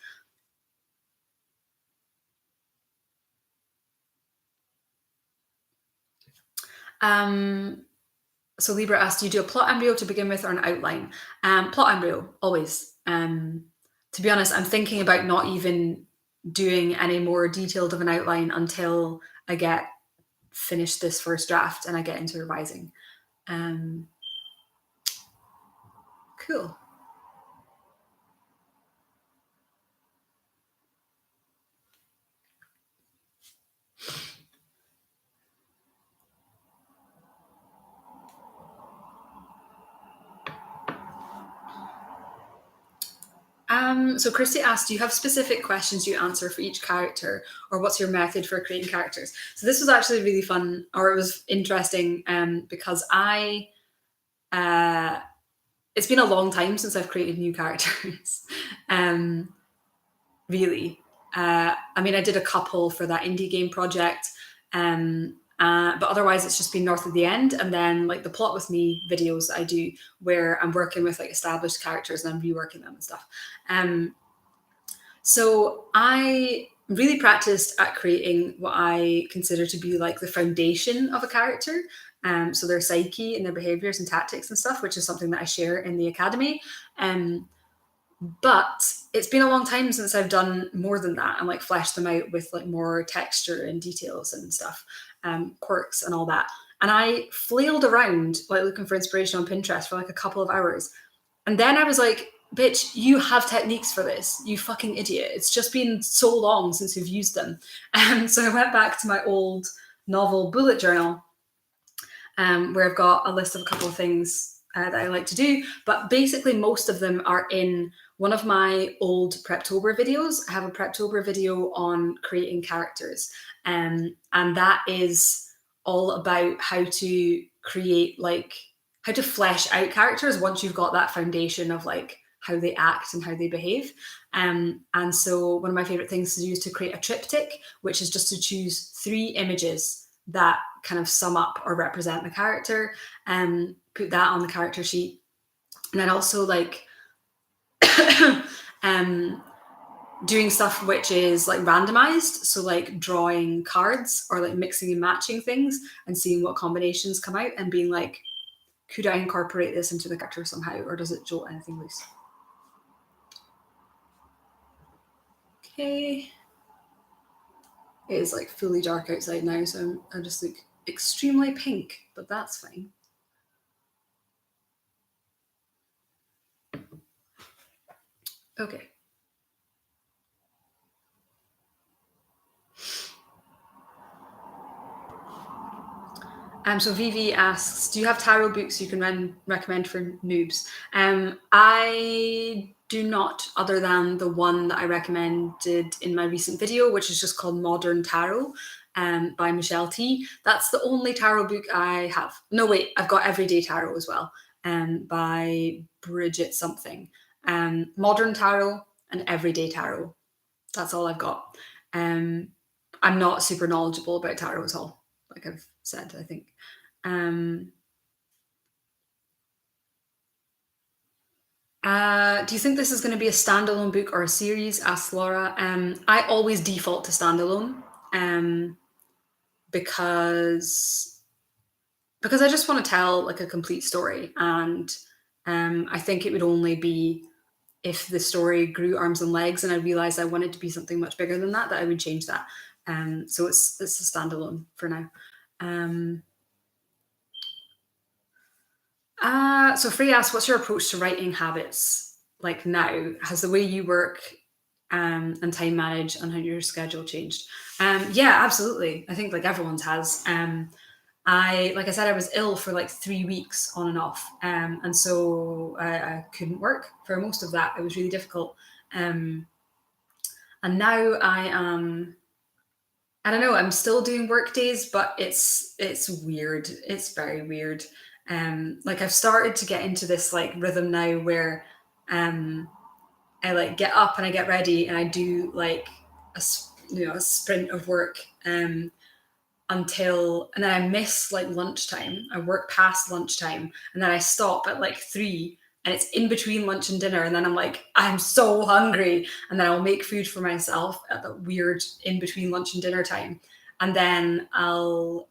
So Libra asked, do you do a plot embryo to begin with or an outline? Plot embryo, always. To be honest, I'm thinking about not even doing any more detailed of an outline until I get finished this first draft and I get into revising. Cool. So Christy asked, do you have specific questions you answer for each character, or what's your method for creating characters? So this was actually really fun, or it was interesting, because it's been a long time since I've created new characters. Really. I mean, I did a couple for that indie game project, but otherwise it's just been North of the End, and then like the Plot With Me videos that I do where I'm working with like established characters and I'm reworking them and stuff. So I really practiced at creating what I consider to be like the foundation of a character. So their psyche and their behaviors and tactics and stuff, which is something that I share in the academy. But it's been a long time since I've done more than that and like fleshed them out with like more texture and details and stuff, quirks and all that. And I flailed around like looking for inspiration on Pinterest for like a couple of hours. And then I was like, bitch, you have techniques for this, you fucking idiot. It's just been so long since you've used them. So I went back to my old novel bullet journal, where I've got a list of a couple of things that I like to do. But basically, most of them are in one of my old Preptober videos. I have a Preptober video on creating characters. And that is all about how to create, like, how to flesh out characters once you've got that foundation of like how they act and how they behave. And so one of my favorite things to do is to create a triptych, which is just to choose 3 images that kind of sum up or represent the character, and put that on the character sheet. And then also like doing stuff which is like randomized, so like drawing cards or like mixing and matching things and seeing what combinations come out and being like, could I incorporate this into the character somehow, or does it jolt anything loose? Okay. It is like fully dark outside now, so I just look extremely pink, but that's fine. Okay. So Vivi asks, do you have tarot books you can recommend for noobs? I do not, other than the one that I recommended in my recent video, which is just called Modern Tarot, by Michelle T. That's the only tarot book I have. No, wait, I've got Everyday Tarot as well, by Bridget something. Modern Tarot and Everyday Tarot. That's all I've got. I'm not super knowledgeable about tarot at all, like I've said, I think. Do you think this is going to be a standalone book or a series? Asked Laura. I always default to standalone, because I just want to tell like a complete story, and I think it would only be if the story grew arms and legs and I realized I wanted to be something much bigger than that I would change that. So it's a standalone for now. So Free asks, what's your approach to writing habits like now? Has the way you work and time manage and how your schedule changed? Yeah, absolutely. I think like everyone's has. Like I said, I was ill for like 3 weeks on and off, and so I couldn't work for most of that. It was really difficult, and now I am I don't know, I'm still doing work days, but it's weird. It's very weird. Like I've started to get into this like rhythm now where um I like get up and I get ready and I do like a sprint of work until, and then I miss like lunchtime. I work past lunchtime and then I stop at like 3 and it's in between lunch and dinner. And then I'm like, I'm so hungry. And then I'll make food for myself at that weird in between lunch and dinner time. And then I'll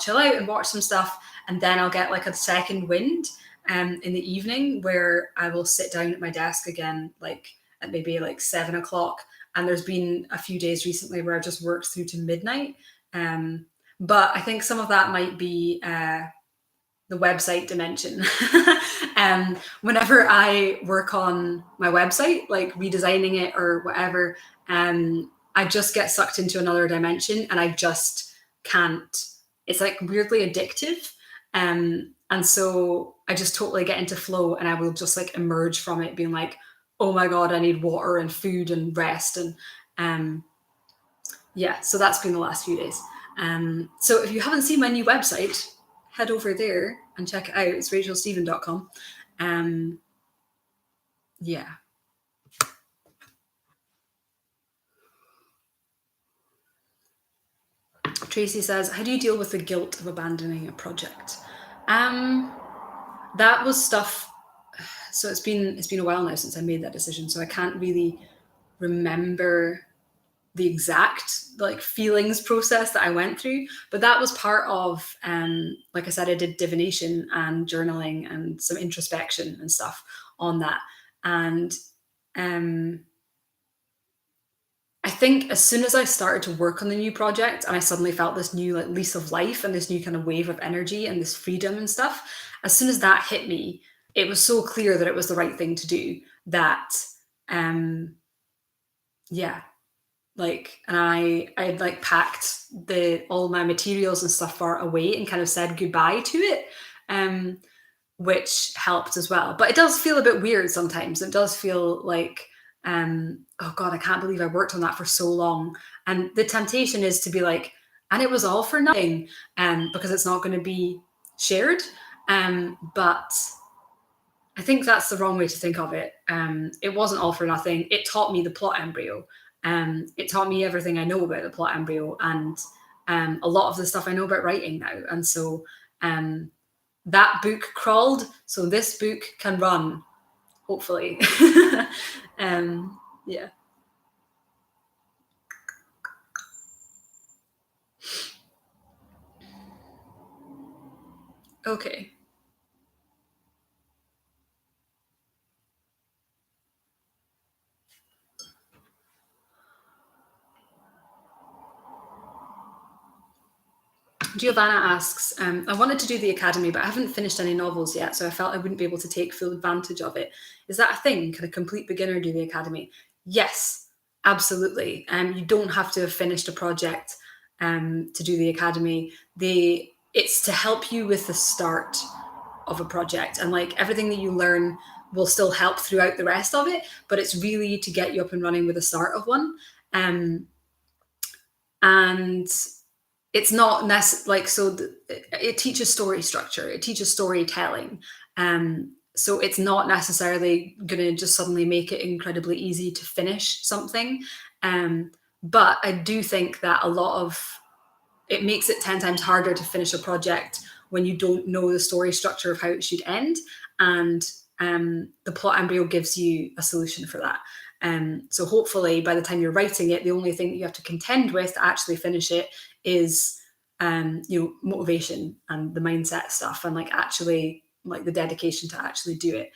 chill out and watch some stuff. And then I'll get like a second wind in the evening where I will sit down at my desk again, like at maybe like 7 o'clock. And there's been a few days recently where I've just worked through to midnight. Um, but I think some of that might be the website dimension. Whenever I work on my website, like redesigning it or whatever, I just get sucked into another dimension and I just can't. It's like weirdly addictive. And so I just totally get into flow and I will just like emerge from it being like, oh my God, I need water and food and rest. And yeah, so that's been the last few days. So if you haven't seen my new website, head over there and check it out. It's rachelsteven.com. Yeah. Tracy says, how do you deal with the guilt of abandoning a project? That was stuff. So it's been a while now since I made that decision. So I can't really remember the exact like feelings process that I went through, but that was part of like I said, I did divination and journaling and some introspection and stuff on that. And I think as soon as I started to work on the new project and I suddenly felt this new like lease of life and this new kind of wave of energy and this freedom and stuff, as soon as that hit me, it was so clear that it was the right thing to do that yeah, like, and I'd like packed all my materials and stuff far away and kind of said goodbye to it, which helped as well. But it does feel a bit weird sometimes. It does feel like, oh God, I can't believe I worked on that for so long. And the temptation is to be like, and it was all for nothing, because it's not going to be shared. But I think that's the wrong way to think of it. It wasn't all for nothing. It taught me the plot embryo. It taught me everything I know about the plot embryo and a lot of the stuff I know about writing now. And so that book crawled, so this book can run, hopefully. Yeah. Okay. Giovanna asks, I wanted to do the academy, but I haven't finished any novels yet, so I felt I wouldn't be able to take full advantage of it. Is that a thing? Can a complete beginner do the academy? Yes, absolutely. You don't have to have finished a project to do the academy. It's to help you with the start of a project, and like everything that you learn will still help throughout the rest of it, but it's really to get you up and running with the start of one. And it's not like, so it teaches story structure, it teaches storytelling. So it's not necessarily going to just suddenly make it incredibly easy to finish something. But I do think that it makes it 10 times harder to finish a project when you don't know the story structure of how it should end. And the plot embryo gives you a solution for that. So hopefully by the time you're writing it, the only thing that you have to contend with to actually finish it is motivation and the mindset stuff, and like actually like the dedication to actually do it.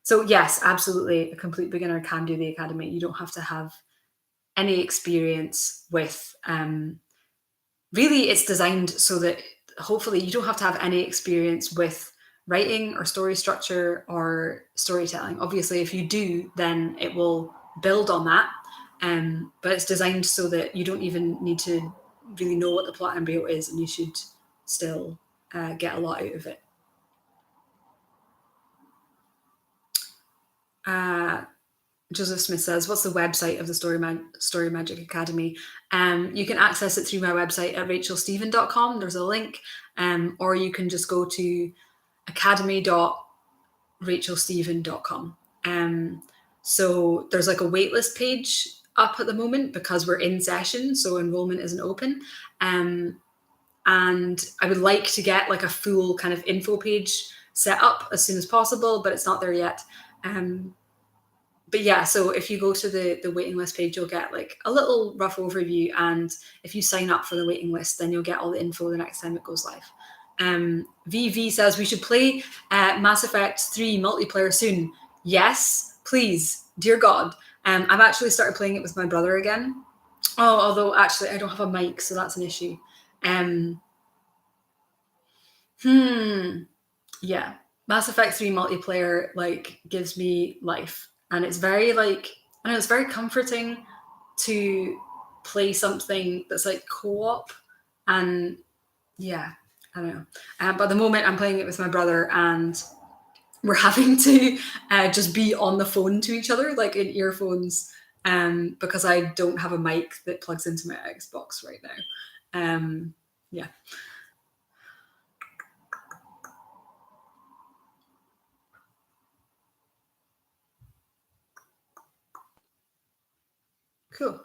So yes, absolutely, a complete beginner can do the academy. You don't have to have any experience with really, it's designed so that hopefully you don't have to have any experience with writing or story structure or storytelling. Obviously, if you do, then it will build on that. But it's designed so that you don't even need to really know what the plot embryo is, and you should still get a lot out of it. Joseph Smith says, what's the website of the Story Magic Academy? You can access it through my website at rachelstephen.com. There's a link. Or you can just go to academy.rachelstephen.com. So there's like a waitlist page up at the moment because we're in session, so enrollment isn't open. And I would like to get like a full kind of info page set up as soon as possible, but it's not there yet. But yeah, so if you go to the waiting list page, you'll get like a little rough overview. And if you sign up for the waiting list, then you'll get all the info the next time it goes live. VV says we should play Mass Effect 3 multiplayer soon. Yes, please, dear God. I've actually started playing it with my brother again. Oh, although actually I don't have a mic, so that's an issue. Yeah, Mass Effect 3 multiplayer like gives me life, and it's very like I know it's very comforting to play something that's like co-op, and yeah, I don't know. But at the moment, I'm playing it with my brother, and we're having to just be on the phone to each other, like in earphones, because I don't have a mic that plugs into my Xbox right now. Yeah. Cool.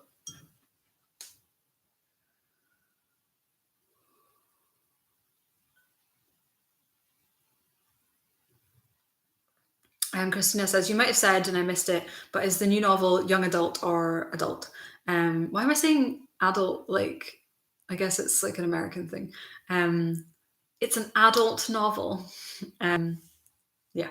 Christina says, you might have said, and I missed it, but is the new novel young adult or adult? Why am I saying adult? Like, I guess it's like an American thing. It's an adult novel. Yeah.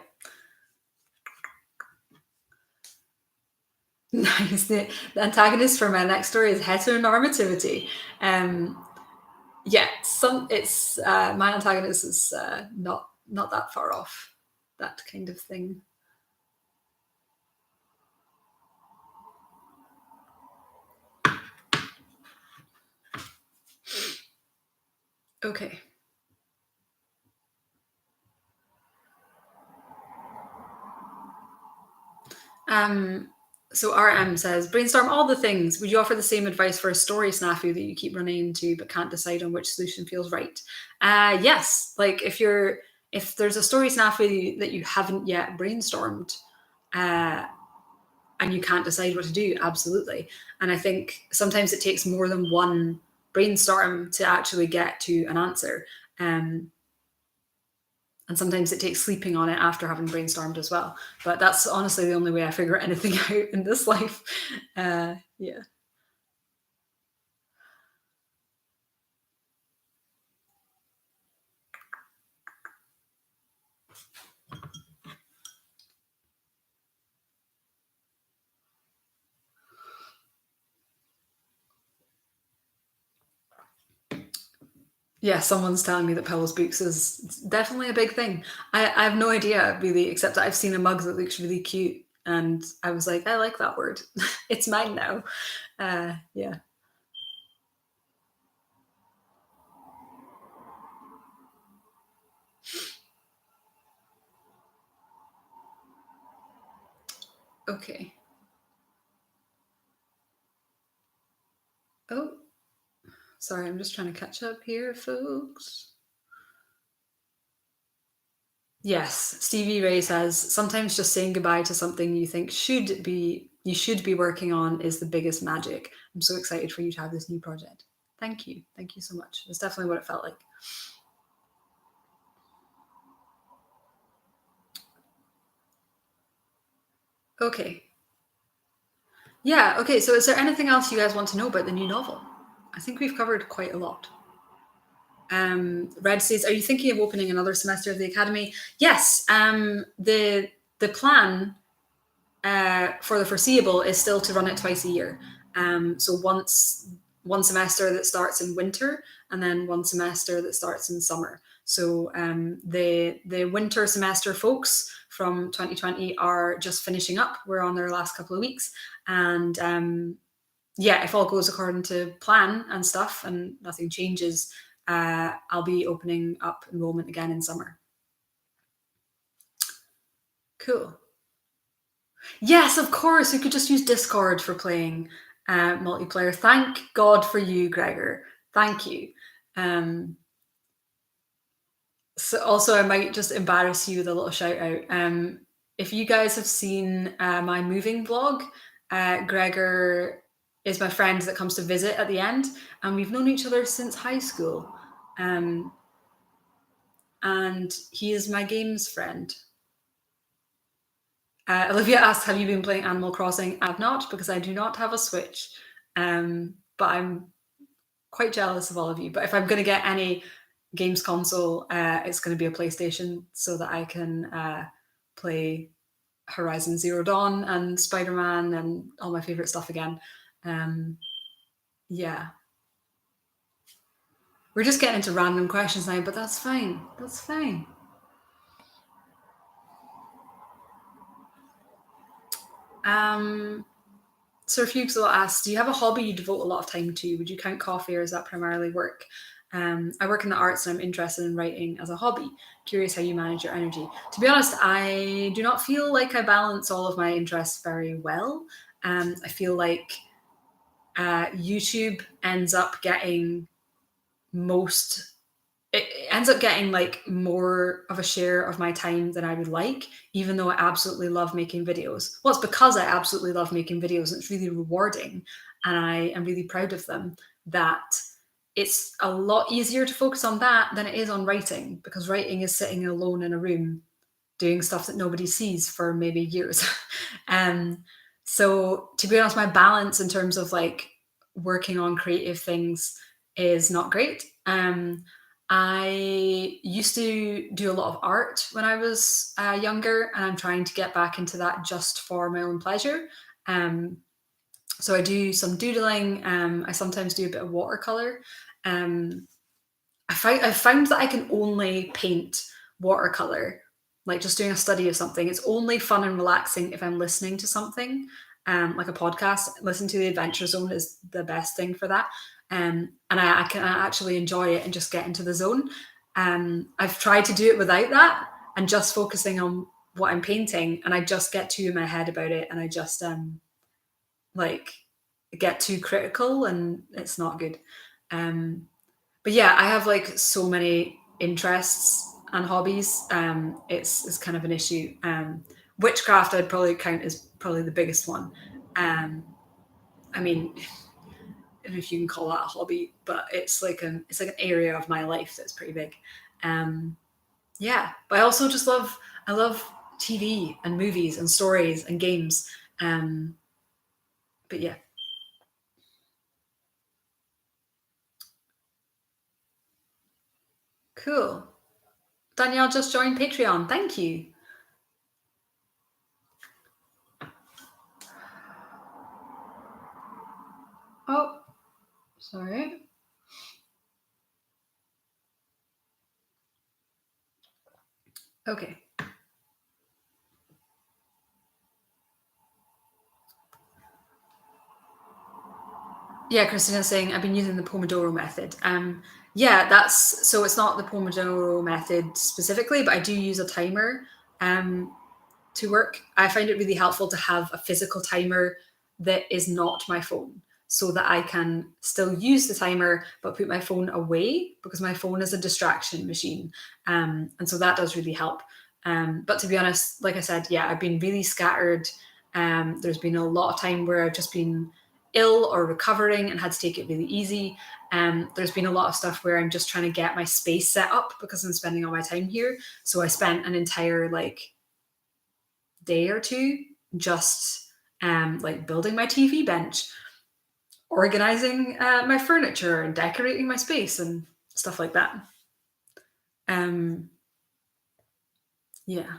Nice. The antagonist for my next story is heteronormativity. Yeah, it's my antagonist is not that far off that kind of thing. Okay. So RM says, brainstorm all the things. Would you offer the same advice for a story snafu that you keep running into but can't decide on which solution feels right? Yes. Like if there's a story snafu that you haven't yet brainstormed, and you can't decide what to do, absolutely. And I think sometimes it takes more than one brainstorm to actually get to an answer. And sometimes it takes sleeping on it after having brainstormed as well. But that's honestly the only way I figure anything out in this life. Yeah. Yeah, someone's telling me that Pebbles Books is definitely a big thing. I have no idea really, except that I've seen a mug that looks really cute, and I was like, I like that word. It's mine now. Yeah. Okay. Oh, sorry, I'm just trying to catch up here, folks. Yes, Stevie Ray says sometimes just saying goodbye to something you should be working on is the biggest magic. I'm so excited for you to have this new project. Thank you. Thank you so much. That's definitely what it felt like. Okay. Yeah, okay. So is there anything else you guys want to know about the new novel? I think we've covered quite a lot. Red says, "Are you thinking of opening another semester of the academy?" Yes. The plan for the foreseeable is still to run it twice a year. So one semester that starts in winter, and then one semester that starts in summer. So the winter semester folks from 2020 are just finishing up. We're on their last couple of weeks, and yeah, if all goes according to plan and stuff, and nothing changes, I'll be opening up enrollment again in summer. Cool. Yes, of course. We could just use Discord for playing multiplayer. Thank God for you, Gregor. Thank you. Um, so also, I might just embarrass you with a little shout out. If you guys have seen my moving vlog, Gregor is my friend that comes to visit at the end, and we've known each other since high school. Um, and he is my games friend. Olivia asked, have you been playing Animal Crossing? I have not, because I do not have a Switch. But I'm quite jealous of all of you. But if I'm going to get any games console, it's going to be a PlayStation so that I can play Horizon Zero Dawn and Spider-Man and all my favorite stuff again. Yeah. We're just getting into random questions now, but that's fine. That's fine. Sir Fugsel asks, do you have a hobby you devote a lot of time to? Would you count coffee, or is that primarily work? I work in the arts and I'm interested in writing as a hobby. Curious how you manage your energy. To be honest, I do not feel like I balance all of my interests very well. I feel like YouTube ends up getting most it ends up getting like more of a share of my time than I would like, even though I absolutely love making videos. Well, it's because I absolutely love making videos and it's really rewarding and I am really proud of them, that it's a lot easier to focus on that than it is on writing, because writing is sitting alone in a room doing stuff that nobody sees for maybe years. um, so to be honest, my balance in terms of like working on creative things is not great. I used to do a lot of art when I was younger, and I'm trying to get back into that just for my own pleasure. Um, so I do some doodling. I sometimes do a bit of watercolor. Um, I've found that I can only paint watercolor, like just doing a study of something. It's only fun and relaxing if I'm listening to something, like a podcast. Listening to the Adventure Zone is the best thing for that. And I can actually enjoy it and just get into the zone. I've tried to do it without that and just focusing on what I'm painting, and I just get too in my head about it, and I just like get too critical, and it's not good. Um, but yeah, I have like so many interests and hobbies. It's kind of an issue. Witchcraft I'd probably count as probably the biggest one. Um, I mean, I don't know if you can call that a hobby, but it's like an area of my life that's pretty big. Um, yeah, but I also just love TV and movies and stories and games. Um, but yeah, cool. Danielle just joined Patreon. Thank you. Oh, sorry. Okay. Yeah, Christina's saying I've been using the Pomodoro method. Yeah, that's so it's not the Pomodoro method specifically, but I do use a timer um, to work. I find it really helpful to have a physical timer that is not my phone, so that I can still use the timer but put my phone away, because my phone is a distraction machine. And so that does really help. But to be honest, like I said, yeah, I've been really scattered. There's been a lot of time where I've just been ill or recovering and had to take it really easy. There's been a lot of stuff where I'm just trying to get my space set up because I'm spending all my time here. So I spent an entire like day or two just like building my TV bench, organizing my furniture, and decorating my space and stuff like that. Um, yeah.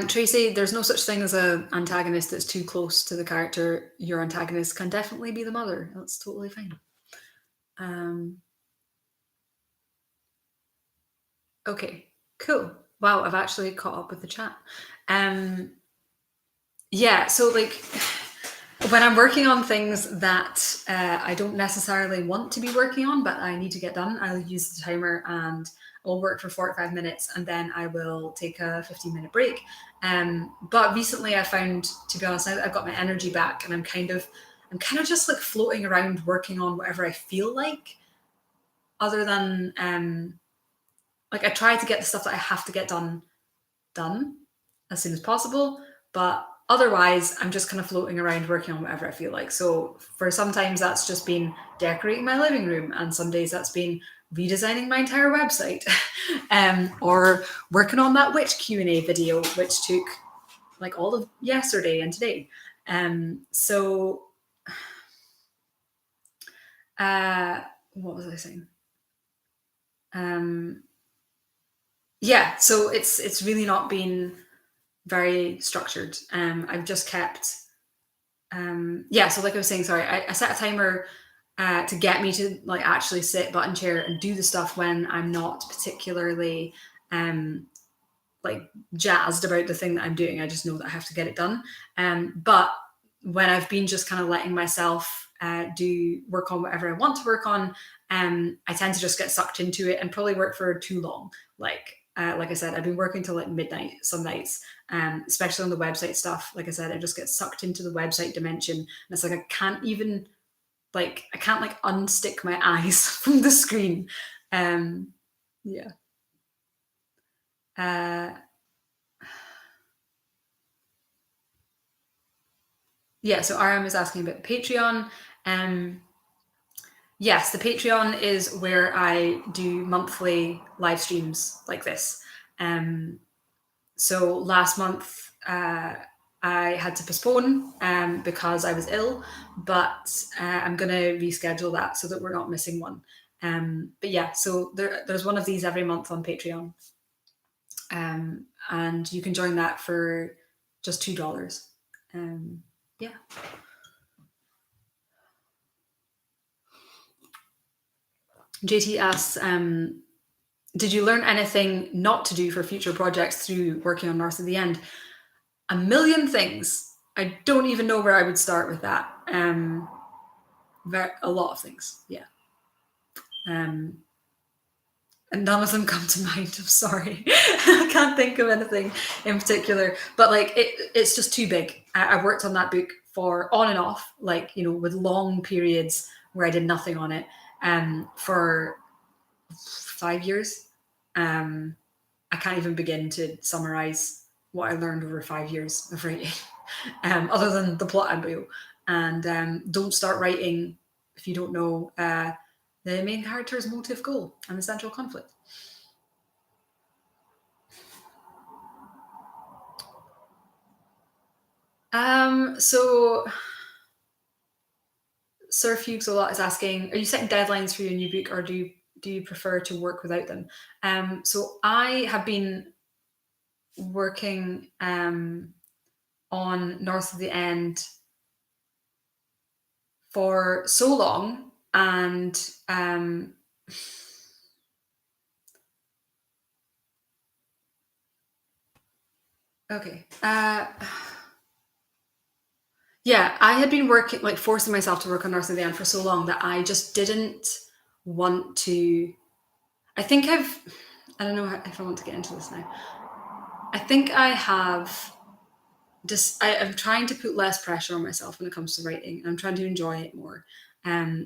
Tracy, there's no such thing as an antagonist that's too close to the character. Your antagonist can definitely be the mother. That's totally fine. Um, okay, cool. Wow, I've actually caught up with the chat. Um, yeah, so like when I'm working on things that I don't necessarily want to be working on, but I need to get done, I'll use the timer and I'll work for 45 minutes and then I will take a 15-minute break. But recently I found, to be honest, now that I've got my energy back and I'm kind of just like floating around working on whatever I feel like, other than like I try to get the stuff that I have to get done as soon as possible, but otherwise I'm just kind of floating around working on whatever I feel like. So for sometimes that's just been decorating my living room, and some days that's been redesigning my entire website, or working on that witch Q&A video, which took like all of yesterday and today. So what was I saying? Yeah, so it's really not been very structured. I've just kept yeah, so like I was saying, sorry, I set a timer to get me to like actually sit button chair and do the stuff when I'm not particularly like jazzed about the thing that I'm doing. I just know that I have to get it done. But when I've been just kind of letting myself do work on whatever I want to work on, I tend to just get sucked into it and probably work for too long. Like I said, I've been working till like midnight some nights, especially on the website stuff. Like I said, I just get sucked into the website dimension, and it's like I can't like unstick my eyes from the screen. Yeah. Yeah, so RM is asking about the Patreon. Yes, the Patreon is where I do monthly live streams like this. So last month I had to postpone because I was ill, but I'm going to reschedule that so that we're not missing one. But yeah, so there's one of these every month on Patreon. And you can join that for just $2. Yeah. JT asks, did you learn anything not to do for future projects through working on North of the End? A million things. I don't even know where I would start with that. A lot of things, yeah. And none of them come to mind. I'm sorry. I can't think of anything in particular. But like it's just too big. I worked on that book for on and off, like, you know, with long periods where I did nothing on it for 5 years. I can't even begin to summarize what I learned over 5 years of writing, other than the plot embryo. And don't start writing if you don't know the main character's motive goal and the central conflict. So Sir Fugues a lot is asking, are you setting deadlines for your new book, or do you prefer to work without them? So I have been working on North of the End for so long, and okay. Yeah, I had been working, like forcing myself to work on North of the End for so long that I just didn't want to. I don't know if I want to get into this now. I think I have just, I'm trying to put less pressure on myself when it comes to writing. I'm trying to enjoy it more.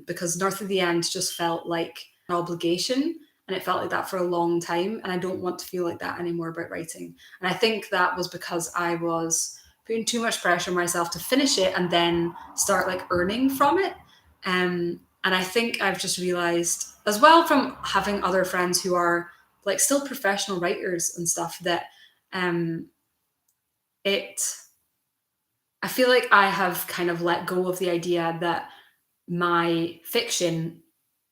Because North of the End just felt like an obligation, and it felt like that for a long time. And I don't want to feel like that anymore about writing. And I think that was because I was putting too much pressure on myself to finish it and then start like earning from it. And I think I've just realized, as well from having other friends who are like still professional writers and stuff, that I feel like I have kind of let go of the idea that my fiction,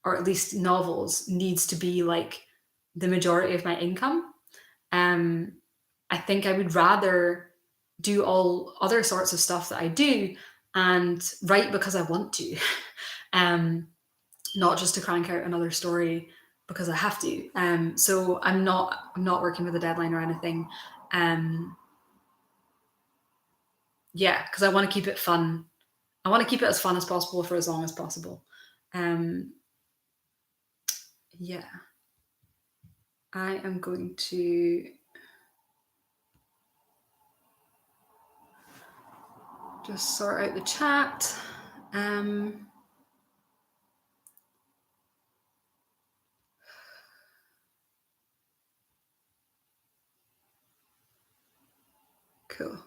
or at least novels, needs to be like the majority of my income. I think I would rather do all other sorts of stuff that I do and write because I want to, not just to crank out another story because I have to. So I'm not working with a deadline or anything. Yeah, because I want to keep it fun I want to keep it as fun as possible for as long as possible. Yeah. I am going to just sort out the chat. Cool.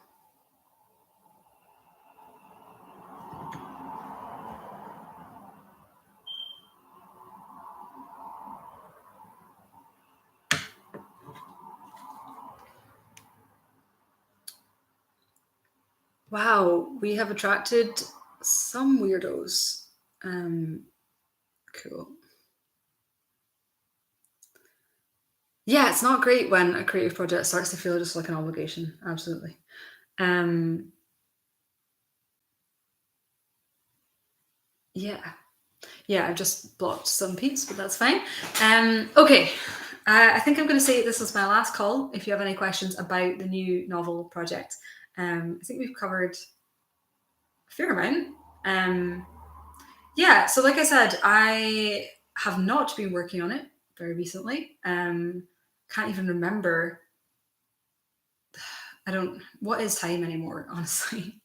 Wow, we have attracted some weirdos. Cool. Yeah, it's not great when a creative project starts to feel just like an obligation. Absolutely. Yeah. Yeah, I've just blocked some peeps, but that's fine. Okay. I think I'm going to say this is my last call. If you have any questions about the new novel project, I think we've covered a fair amount. Yeah, so like I said, I have not been working on it very recently. Can't even remember. What is time anymore, honestly?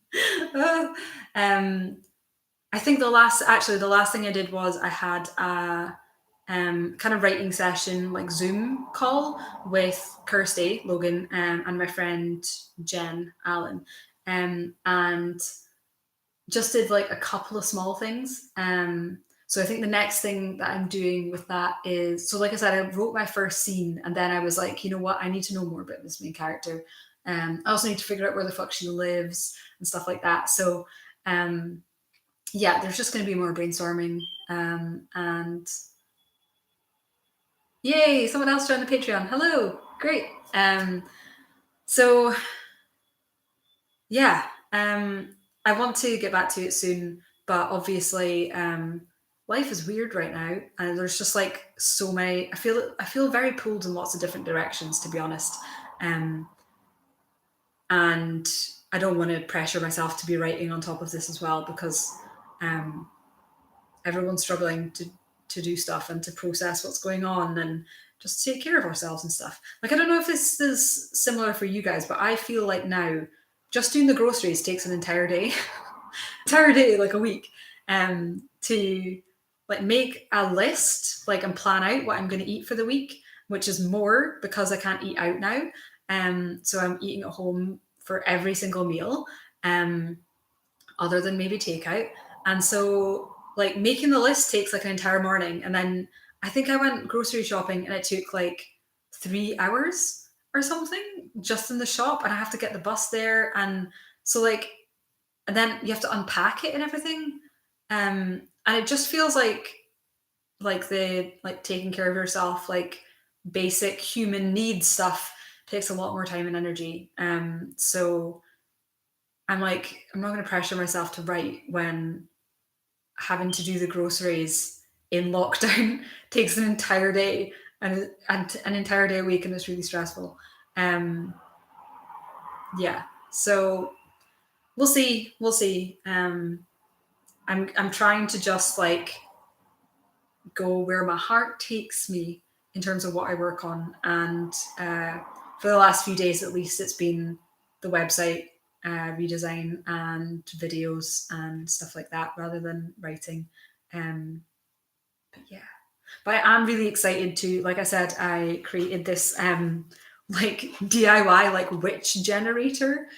I think the last thing I did was I had a kind of writing session, like Zoom call with Kirsty Logan and my friend Jen Allen, and just did like a couple of small things. So I think the next thing that I'm doing with that is, so like I said, I wrote my first scene, and then I was like, you know what, I need to know more about this main character. I also need to figure out where the fuck she lives and stuff like that. So yeah, there's just going to be more brainstorming. And yay, someone else joined the Patreon. Hello, great. So yeah, I want to get back to it soon, but obviously, life is weird right now, and there's just like so many. I feel very pulled in lots of different directions, to be honest. And I don't want to pressure myself to be writing on top of this as well, because everyone's struggling to do stuff and to process what's going on and just take care of ourselves and stuff. Like, I don't know if this is similar for you guys, but I feel like now just doing the groceries takes an entire day, like a week, to like make a list, like, and plan out what I'm going to eat for the week, which is more because I can't eat out now. So I'm eating at home for every single meal, other than maybe takeout. And so, like, making the list takes like an entire morning. And then I think I went grocery shopping and it took like 3 hours or something just in the shop. And I have to get the bus there. And so, like, and then you have to unpack it and everything. And it just feels like the like taking care of yourself, like basic human needs stuff takes a lot more time and energy. So I'm like, I'm not going to pressure myself to write when having to do the groceries in lockdown takes an entire day, and an entire day a week, and it's really stressful. Yeah, so we'll see. We'll see. I'm trying to just like go where my heart takes me in terms of what I work on, and for the last few days at least, it's been the website redesign and videos and stuff like that rather than writing. But yeah, but I am really excited to, like I said, I created this like DIY like witch generator,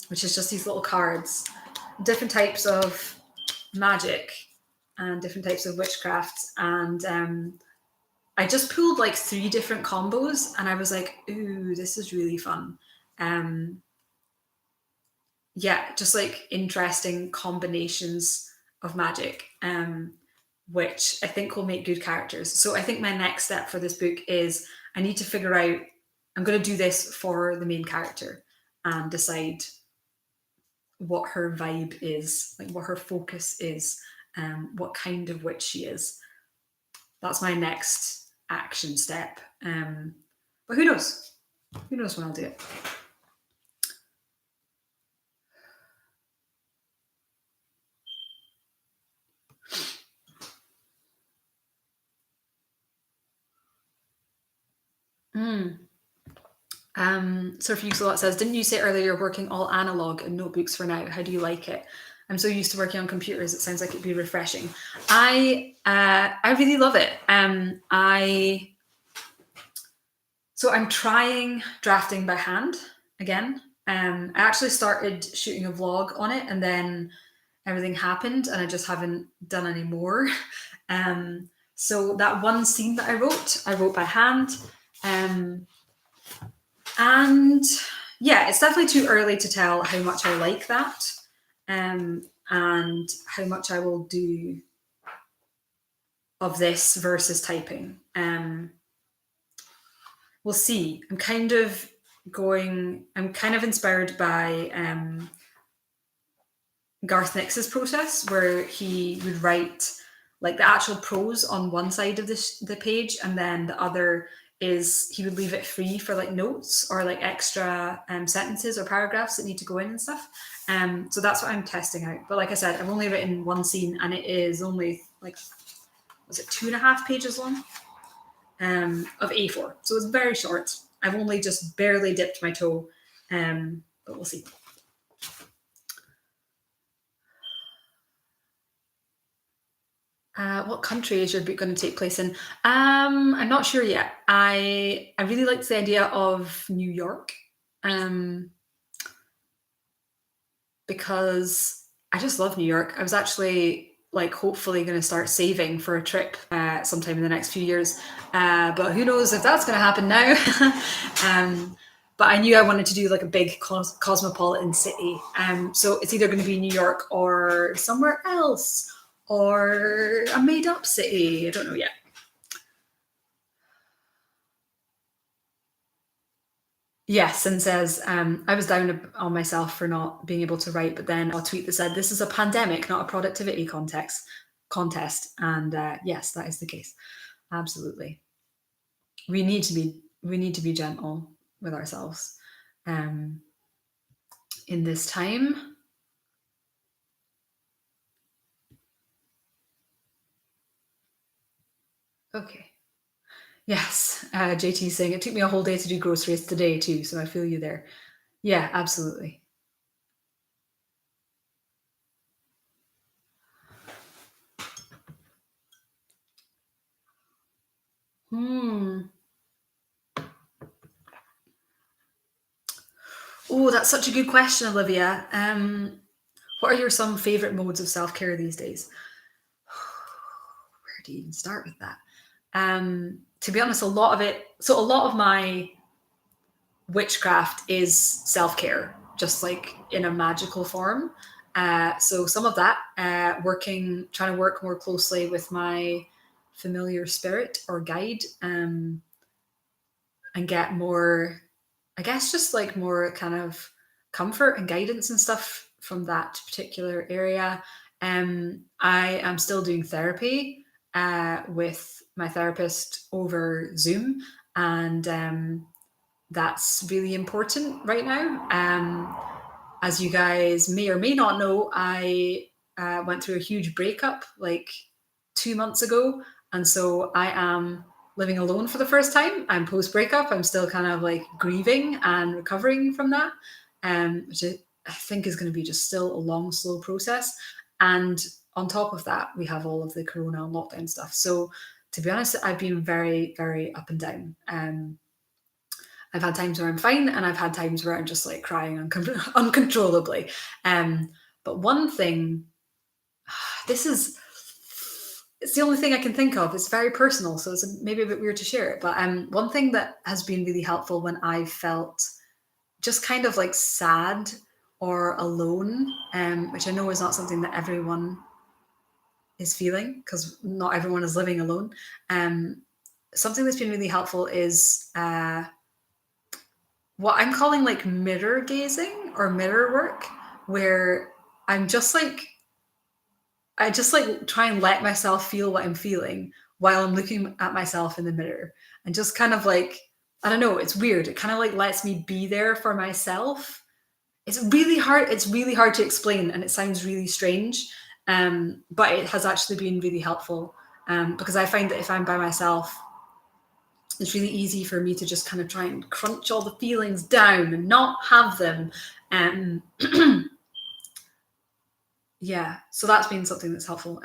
which is just these little cards, different types of magic and different types of witchcraft. And I just pulled like 3 different combos, and I was like, ooh, this is really fun. Yeah, just like interesting combinations of magic, which I think will make good characters. So I think my next step for this book is I need to figure out, I'm going to do this for the main character and decide what her vibe is, like what her focus is, what kind of witch she is. That's my next action step. But who knows? Who knows when I'll do it? Surf Uxalot says, didn't you say earlier you're working all analog in notebooks for now? How do you like it? I'm so used to working on computers, it sounds like it'd be refreshing. I really love it. So I'm trying drafting by hand again. I actually started shooting a vlog on it, and then everything happened and I just haven't done any more. So that one scene that I wrote by hand. And yeah, it's definitely too early to tell how much I like that, and how much I will do of this versus typing. We'll see. I'm kind of inspired by Garth Nix's process, where he would write like the actual prose on one side of the page, and then the other is he would leave it free for like notes or like extra sentences or paragraphs that need to go in and stuff. So that's what I'm testing out. But like I said, I've only written one scene, and it is only like, was it 2.5 pages long of A4. So it's very short. I've only just barely dipped my toe, but we'll see. What country is your book going to take place in? I'm not sure yet. I really liked the idea of New York, because I just love New York. I was actually like hopefully going to start saving for a trip sometime in the next few years, but who knows if that's going to happen now. But I knew I wanted to do like a big cosmopolitan city, so it's either going to be New York or somewhere else, or a made-up city. I don't know yet. Yes, and says, I was down on myself for not being able to write, but then a tweet that said, this is a pandemic, not a productivity contest. And yes, that is the case. Absolutely. We need to be gentle with ourselves in this time. Okay. Yes, JT is saying, it took me a whole day to do groceries today too, so I feel you there. Yeah, absolutely. Oh, that's such a good question, Olivia. What are some favorite modes of self-care these days? Where do you even start with that? To be honest, a lot of my witchcraft is self-care, just like in a magical form. So some of that, trying to work more closely with my familiar spirit or guide, and get more, I guess, just like more kind of comfort and guidance and stuff from that particular area. I am still doing therapy with my therapist over Zoom, and that's really important right now. As you guys may or may not know, I went through a huge breakup like 2 months ago, and so I am living alone for the first time. I'm post breakup. I'm still kind of like grieving and recovering from that, which I think is going to be just still a long, slow process. And on top of that, we have all of the corona and lockdown stuff. So to be honest, I've been very, very up and down. I've had times where I'm fine, and I've had times where I'm just like crying uncontrollably. But one thing, it's the only thing I can think of. It's very personal, so it's maybe a bit weird to share it. But one thing that has been really helpful when I've felt just kind of like sad or alone, which I know is not something that everyone is feeling, because not everyone is living alone. Something that's been really helpful is what I'm calling like mirror gazing or mirror work, where I just like try and let myself feel what I'm feeling while I'm looking at myself in the mirror, and just kind of like, I don't know, it's weird. It kind of like lets me be there for myself. It's really hard to explain, and it sounds really strange. But it has actually been really helpful, because I find that if I'm by myself, it's really easy for me to just kind of try and crunch all the feelings down and not have them. Yeah, so that's been something that's helpful.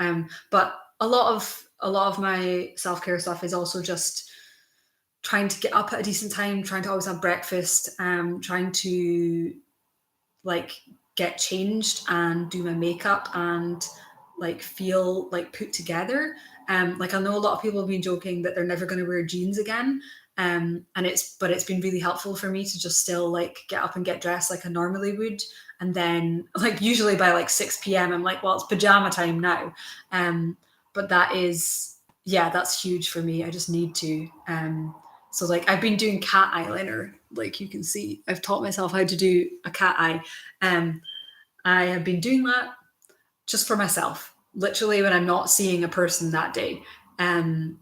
But a lot of my self-care stuff is also just trying to get up at a decent time, trying to always have breakfast, trying to like get changed and do my makeup and like feel like put together. Like I know a lot of people have been joking that they're never going to wear jeans again. And it's been really helpful for me to just still like get up and get dressed like I normally would. And then like usually by like 6 p.m. I'm like, well, it's pajama time now. But that is, yeah, that's huge for me. I just need to. So like I've been doing cat eyeliner, like you can see. I've taught myself how to do a cat eye. I have been doing that just for myself. Literally when I'm not seeing a person that day. I'm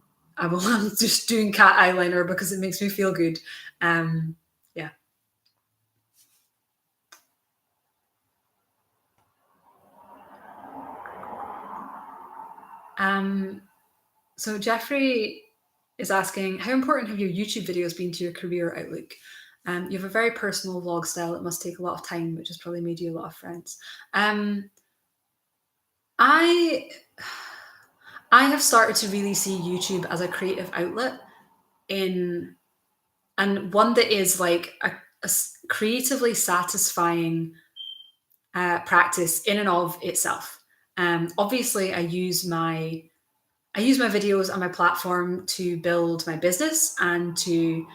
just doing cat eyeliner because it makes me feel good. Yeah. So Jeffrey is asking, how important have your YouTube videos been to your career outlook? You have a very personal vlog style. It must take a lot of time, which has probably made you a lot of friends. I have started to really see YouTube as a creative outlet and one that is like a creatively satisfying practice in and of itself. Obviously, I use my videos and my platform to build my business and to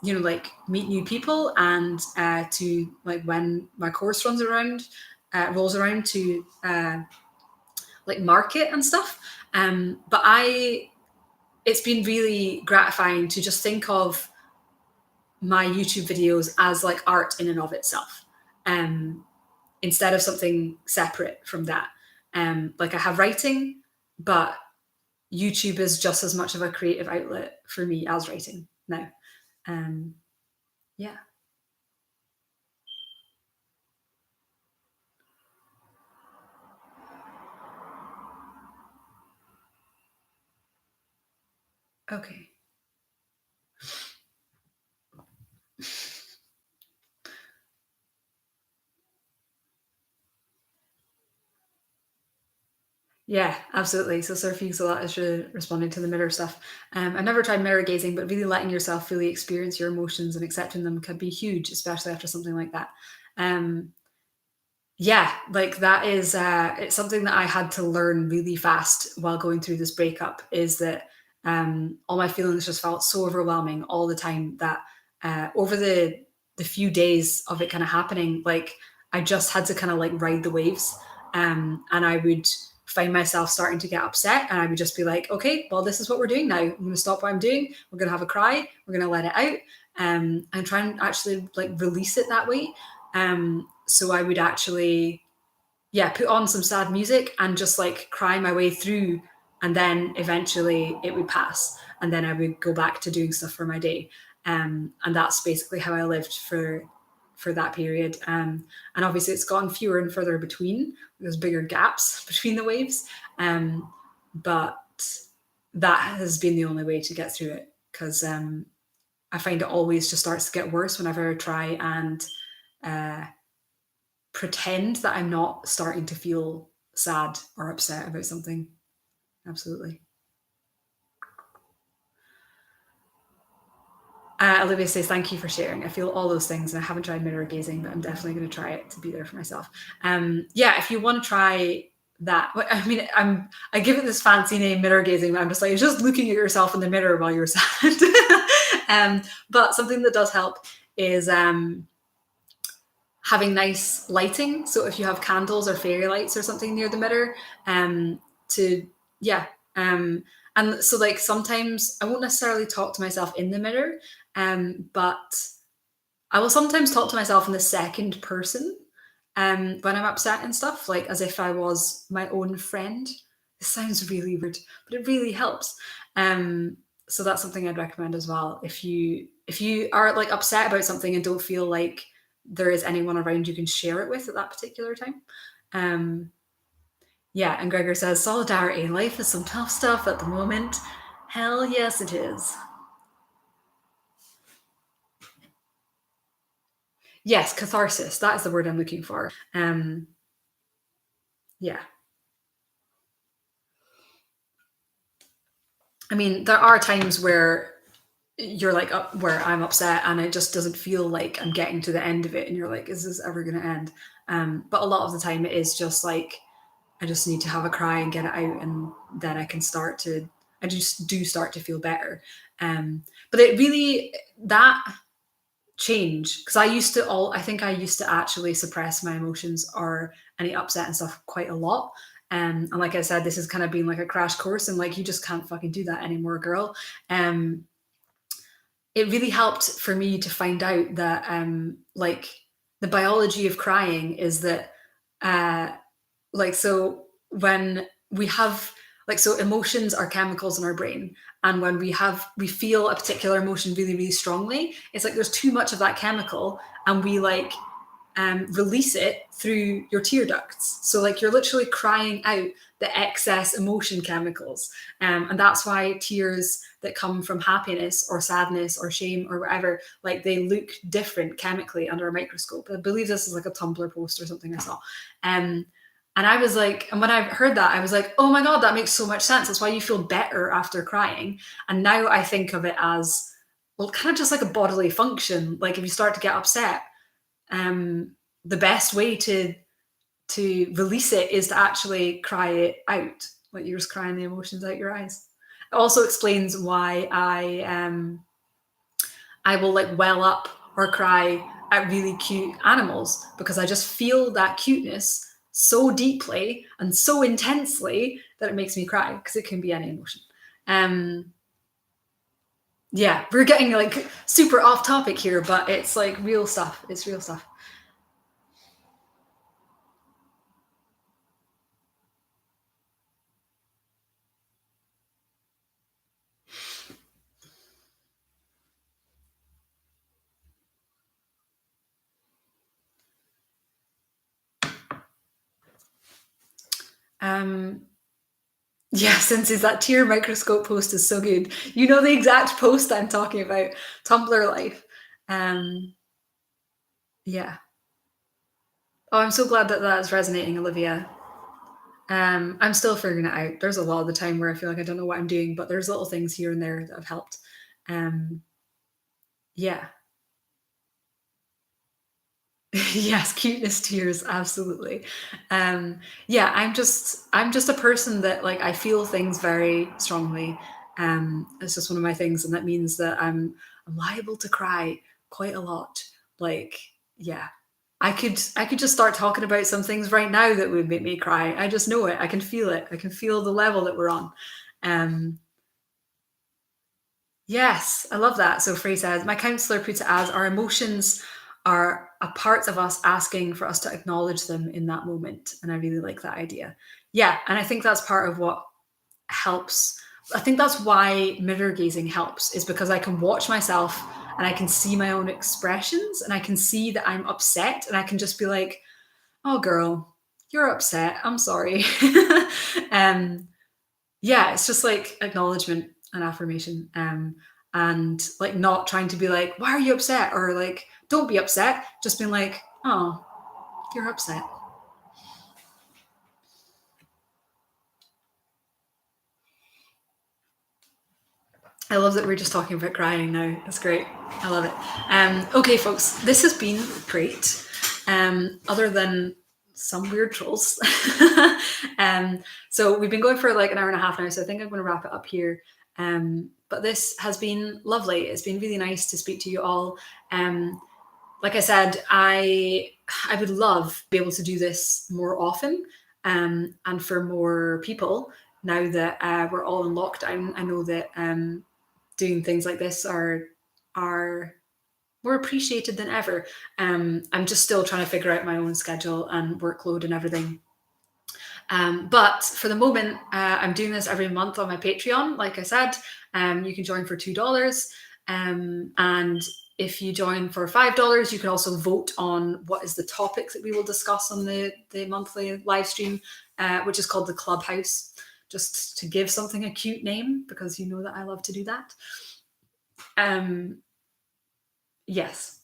like meet new people and to like when my course rolls around to like market and stuff. But it's been really gratifying to just think of my YouTube videos as like art in and of itself, instead of something separate from that. Like I have writing, but YouTube is just as much of a creative outlet for me as writing now. Yeah. Okay. Yeah, absolutely. So surfing a lot is really responding to the mirror stuff. I've never tried mirror gazing, but really letting yourself fully experience your emotions and accepting them can be huge, especially after something like that. Um, yeah, like that is it's something that I had to learn really fast while going through this breakup, is that all my feelings just felt so overwhelming all the time that over the few days of it kind of happening, like I just had to kind of like ride the waves. And I would find myself starting to get upset and I would just be like, okay, well, this is what we're doing now. I'm gonna stop what I'm doing, we're gonna have a cry, we're gonna let it out, and try and actually like release it that way. So I would actually, yeah, put on some sad music and just like cry my way through. And then eventually it would pass. And then I would go back to doing stuff for my day. And that's basically how I lived for that period. And obviously it's gotten fewer and further between. There's bigger gaps between the waves. But that has been the only way to get through it, because I find it always just starts to get worse whenever I try and pretend that I'm not starting to feel sad or upset about something. Absolutely. Olivia says, thank you for sharing. I feel all those things and I haven't tried mirror gazing, but I'm definitely going to try it to be there for myself. Yeah, if you want to try that, I mean, I give it this fancy name, mirror gazing, but I'm just like, it's just looking at yourself in the mirror while you're sad. But something that does help is having nice lighting. So if you have candles or fairy lights or something near the mirror, to yeah. And so like sometimes I won't necessarily talk to myself in the mirror, but I will sometimes talk to myself in the second person when I'm upset and stuff, like as if I was my own friend. This sounds really weird, but it really helps. So that's something I'd recommend as well. If you are like upset about something and don't feel like there is anyone around you can share it with at that particular time. Yeah, and Gregor says solidarity. Life is some tough stuff at the moment. Hell yes, it is. Yes, catharsis. That is the word I'm looking for. Yeah. I mean, there are times where you're like where I'm upset and it just doesn't feel like I'm getting to the end of it, and you're like, is this ever going to end? But a lot of the time, it is just like I just need to have a cry and get it out, and then I just do start to feel better. But it really that change, because I think I used to actually suppress my emotions or any upset and stuff quite a lot. And like I said, this has kind of been like a crash course, and like you just can't fucking do that anymore, girl. Um, it really helped for me to find out that like the biology of crying is that uh, like so when we have like so emotions are chemicals in our brain, and when we feel a particular emotion really really strongly, it's like there's too much of that chemical, and we like release it through your tear ducts. So like you're literally crying out the excess emotion chemicals, and that's why tears that come from happiness or sadness or shame or whatever, like they look different chemically under a microscope. I believe this is like a Tumblr post or something I saw. And I was like, and when I heard that, I was like, oh my God, that makes so much sense. That's why you feel better after crying. And now I think of it as, well, kind of just like a bodily function. Like if you start to get upset, the best way to release it is to actually cry it out. Like you're just crying the emotions out your eyes. It also explains why I will like well up or cry at really cute animals, because I just feel that cuteness so deeply and so intensely that it makes me cry, because it can be any emotion. Um, yeah, we're getting like super off topic here, but it's like real stuff. It's real stuff. Um, yeah, since that tear microscope post is so good. You know the exact post I'm talking about. Tumblr life. Um, yeah. Oh, I'm so glad that that's resonating, Olivia. I'm still figuring it out. There's a lot of the time where I feel like I don't know what I'm doing, but there's little things here and there that have helped. Um, yeah. Yes, cuteness tears, absolutely. Yeah, I'm just a person that like I feel things very strongly. It's just one of my things, and that means that I'm liable to cry quite a lot. Like, yeah. I could just start talking about some things right now that would make me cry. I just know it. I can feel it. I can feel the level that we're on. Um, Yes, I love that. So Frey says, my counselor puts it as our emotions are a part of us asking for us to acknowledge them in that moment. And I really like that idea. Yeah. And I think that's part of what helps. I think that's why mirror gazing helps, is because I can watch myself and I can see my own expressions, and I can see that I'm upset, and I can just be like, oh, girl, you're upset. I'm sorry. um, yeah, it's just like acknowledgement and affirmation, and like not trying to be like, why are you upset, or like don't be upset, just being like, oh, you're upset. I love that we're just talking about crying now. That's great. I love it. Okay, folks, this has been great. Other than some weird trolls. So we've been going for like an hour and a half now, so I think I'm going to wrap it up here. But this has been lovely. It's been really nice to speak to you all. Like I said, I would love to be able to do this more often, and for more people. Now that we're all in lockdown, I know that doing things like this are more appreciated than ever. I'm just still trying to figure out my own schedule and workload and everything. But for the moment, I'm doing this every month on my Patreon. Like I said, you can join for $2. And if you join for $5, you can also vote on what is the topic that we will discuss on the monthly live stream, which is called the Clubhouse. just to give something a cute name, because you know that I love to do that. Yes.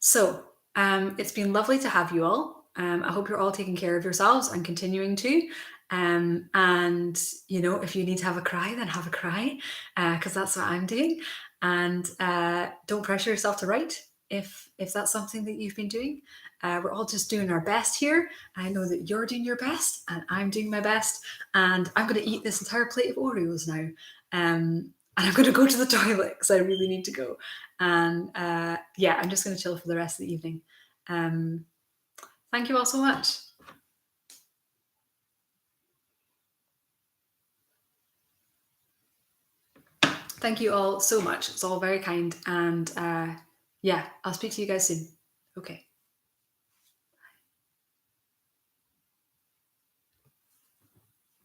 So it's been lovely to have you all. I hope you're all taking care of yourselves and continuing to. And if you need to have a cry, then have a cry, because that's what I'm doing. And don't pressure yourself to write if that's something that you've been doing. We're all just doing our best here. I know that you're doing your best, and I'm doing my best. And I'm going to eat this entire plate of Oreos now. And I'm going to go to the toilet because I really need to go. And I'm just going to chill for the rest of the evening. Thank you all so much. Thank you all so much. It's all very kind. And I'll speak to you guys soon. Okay.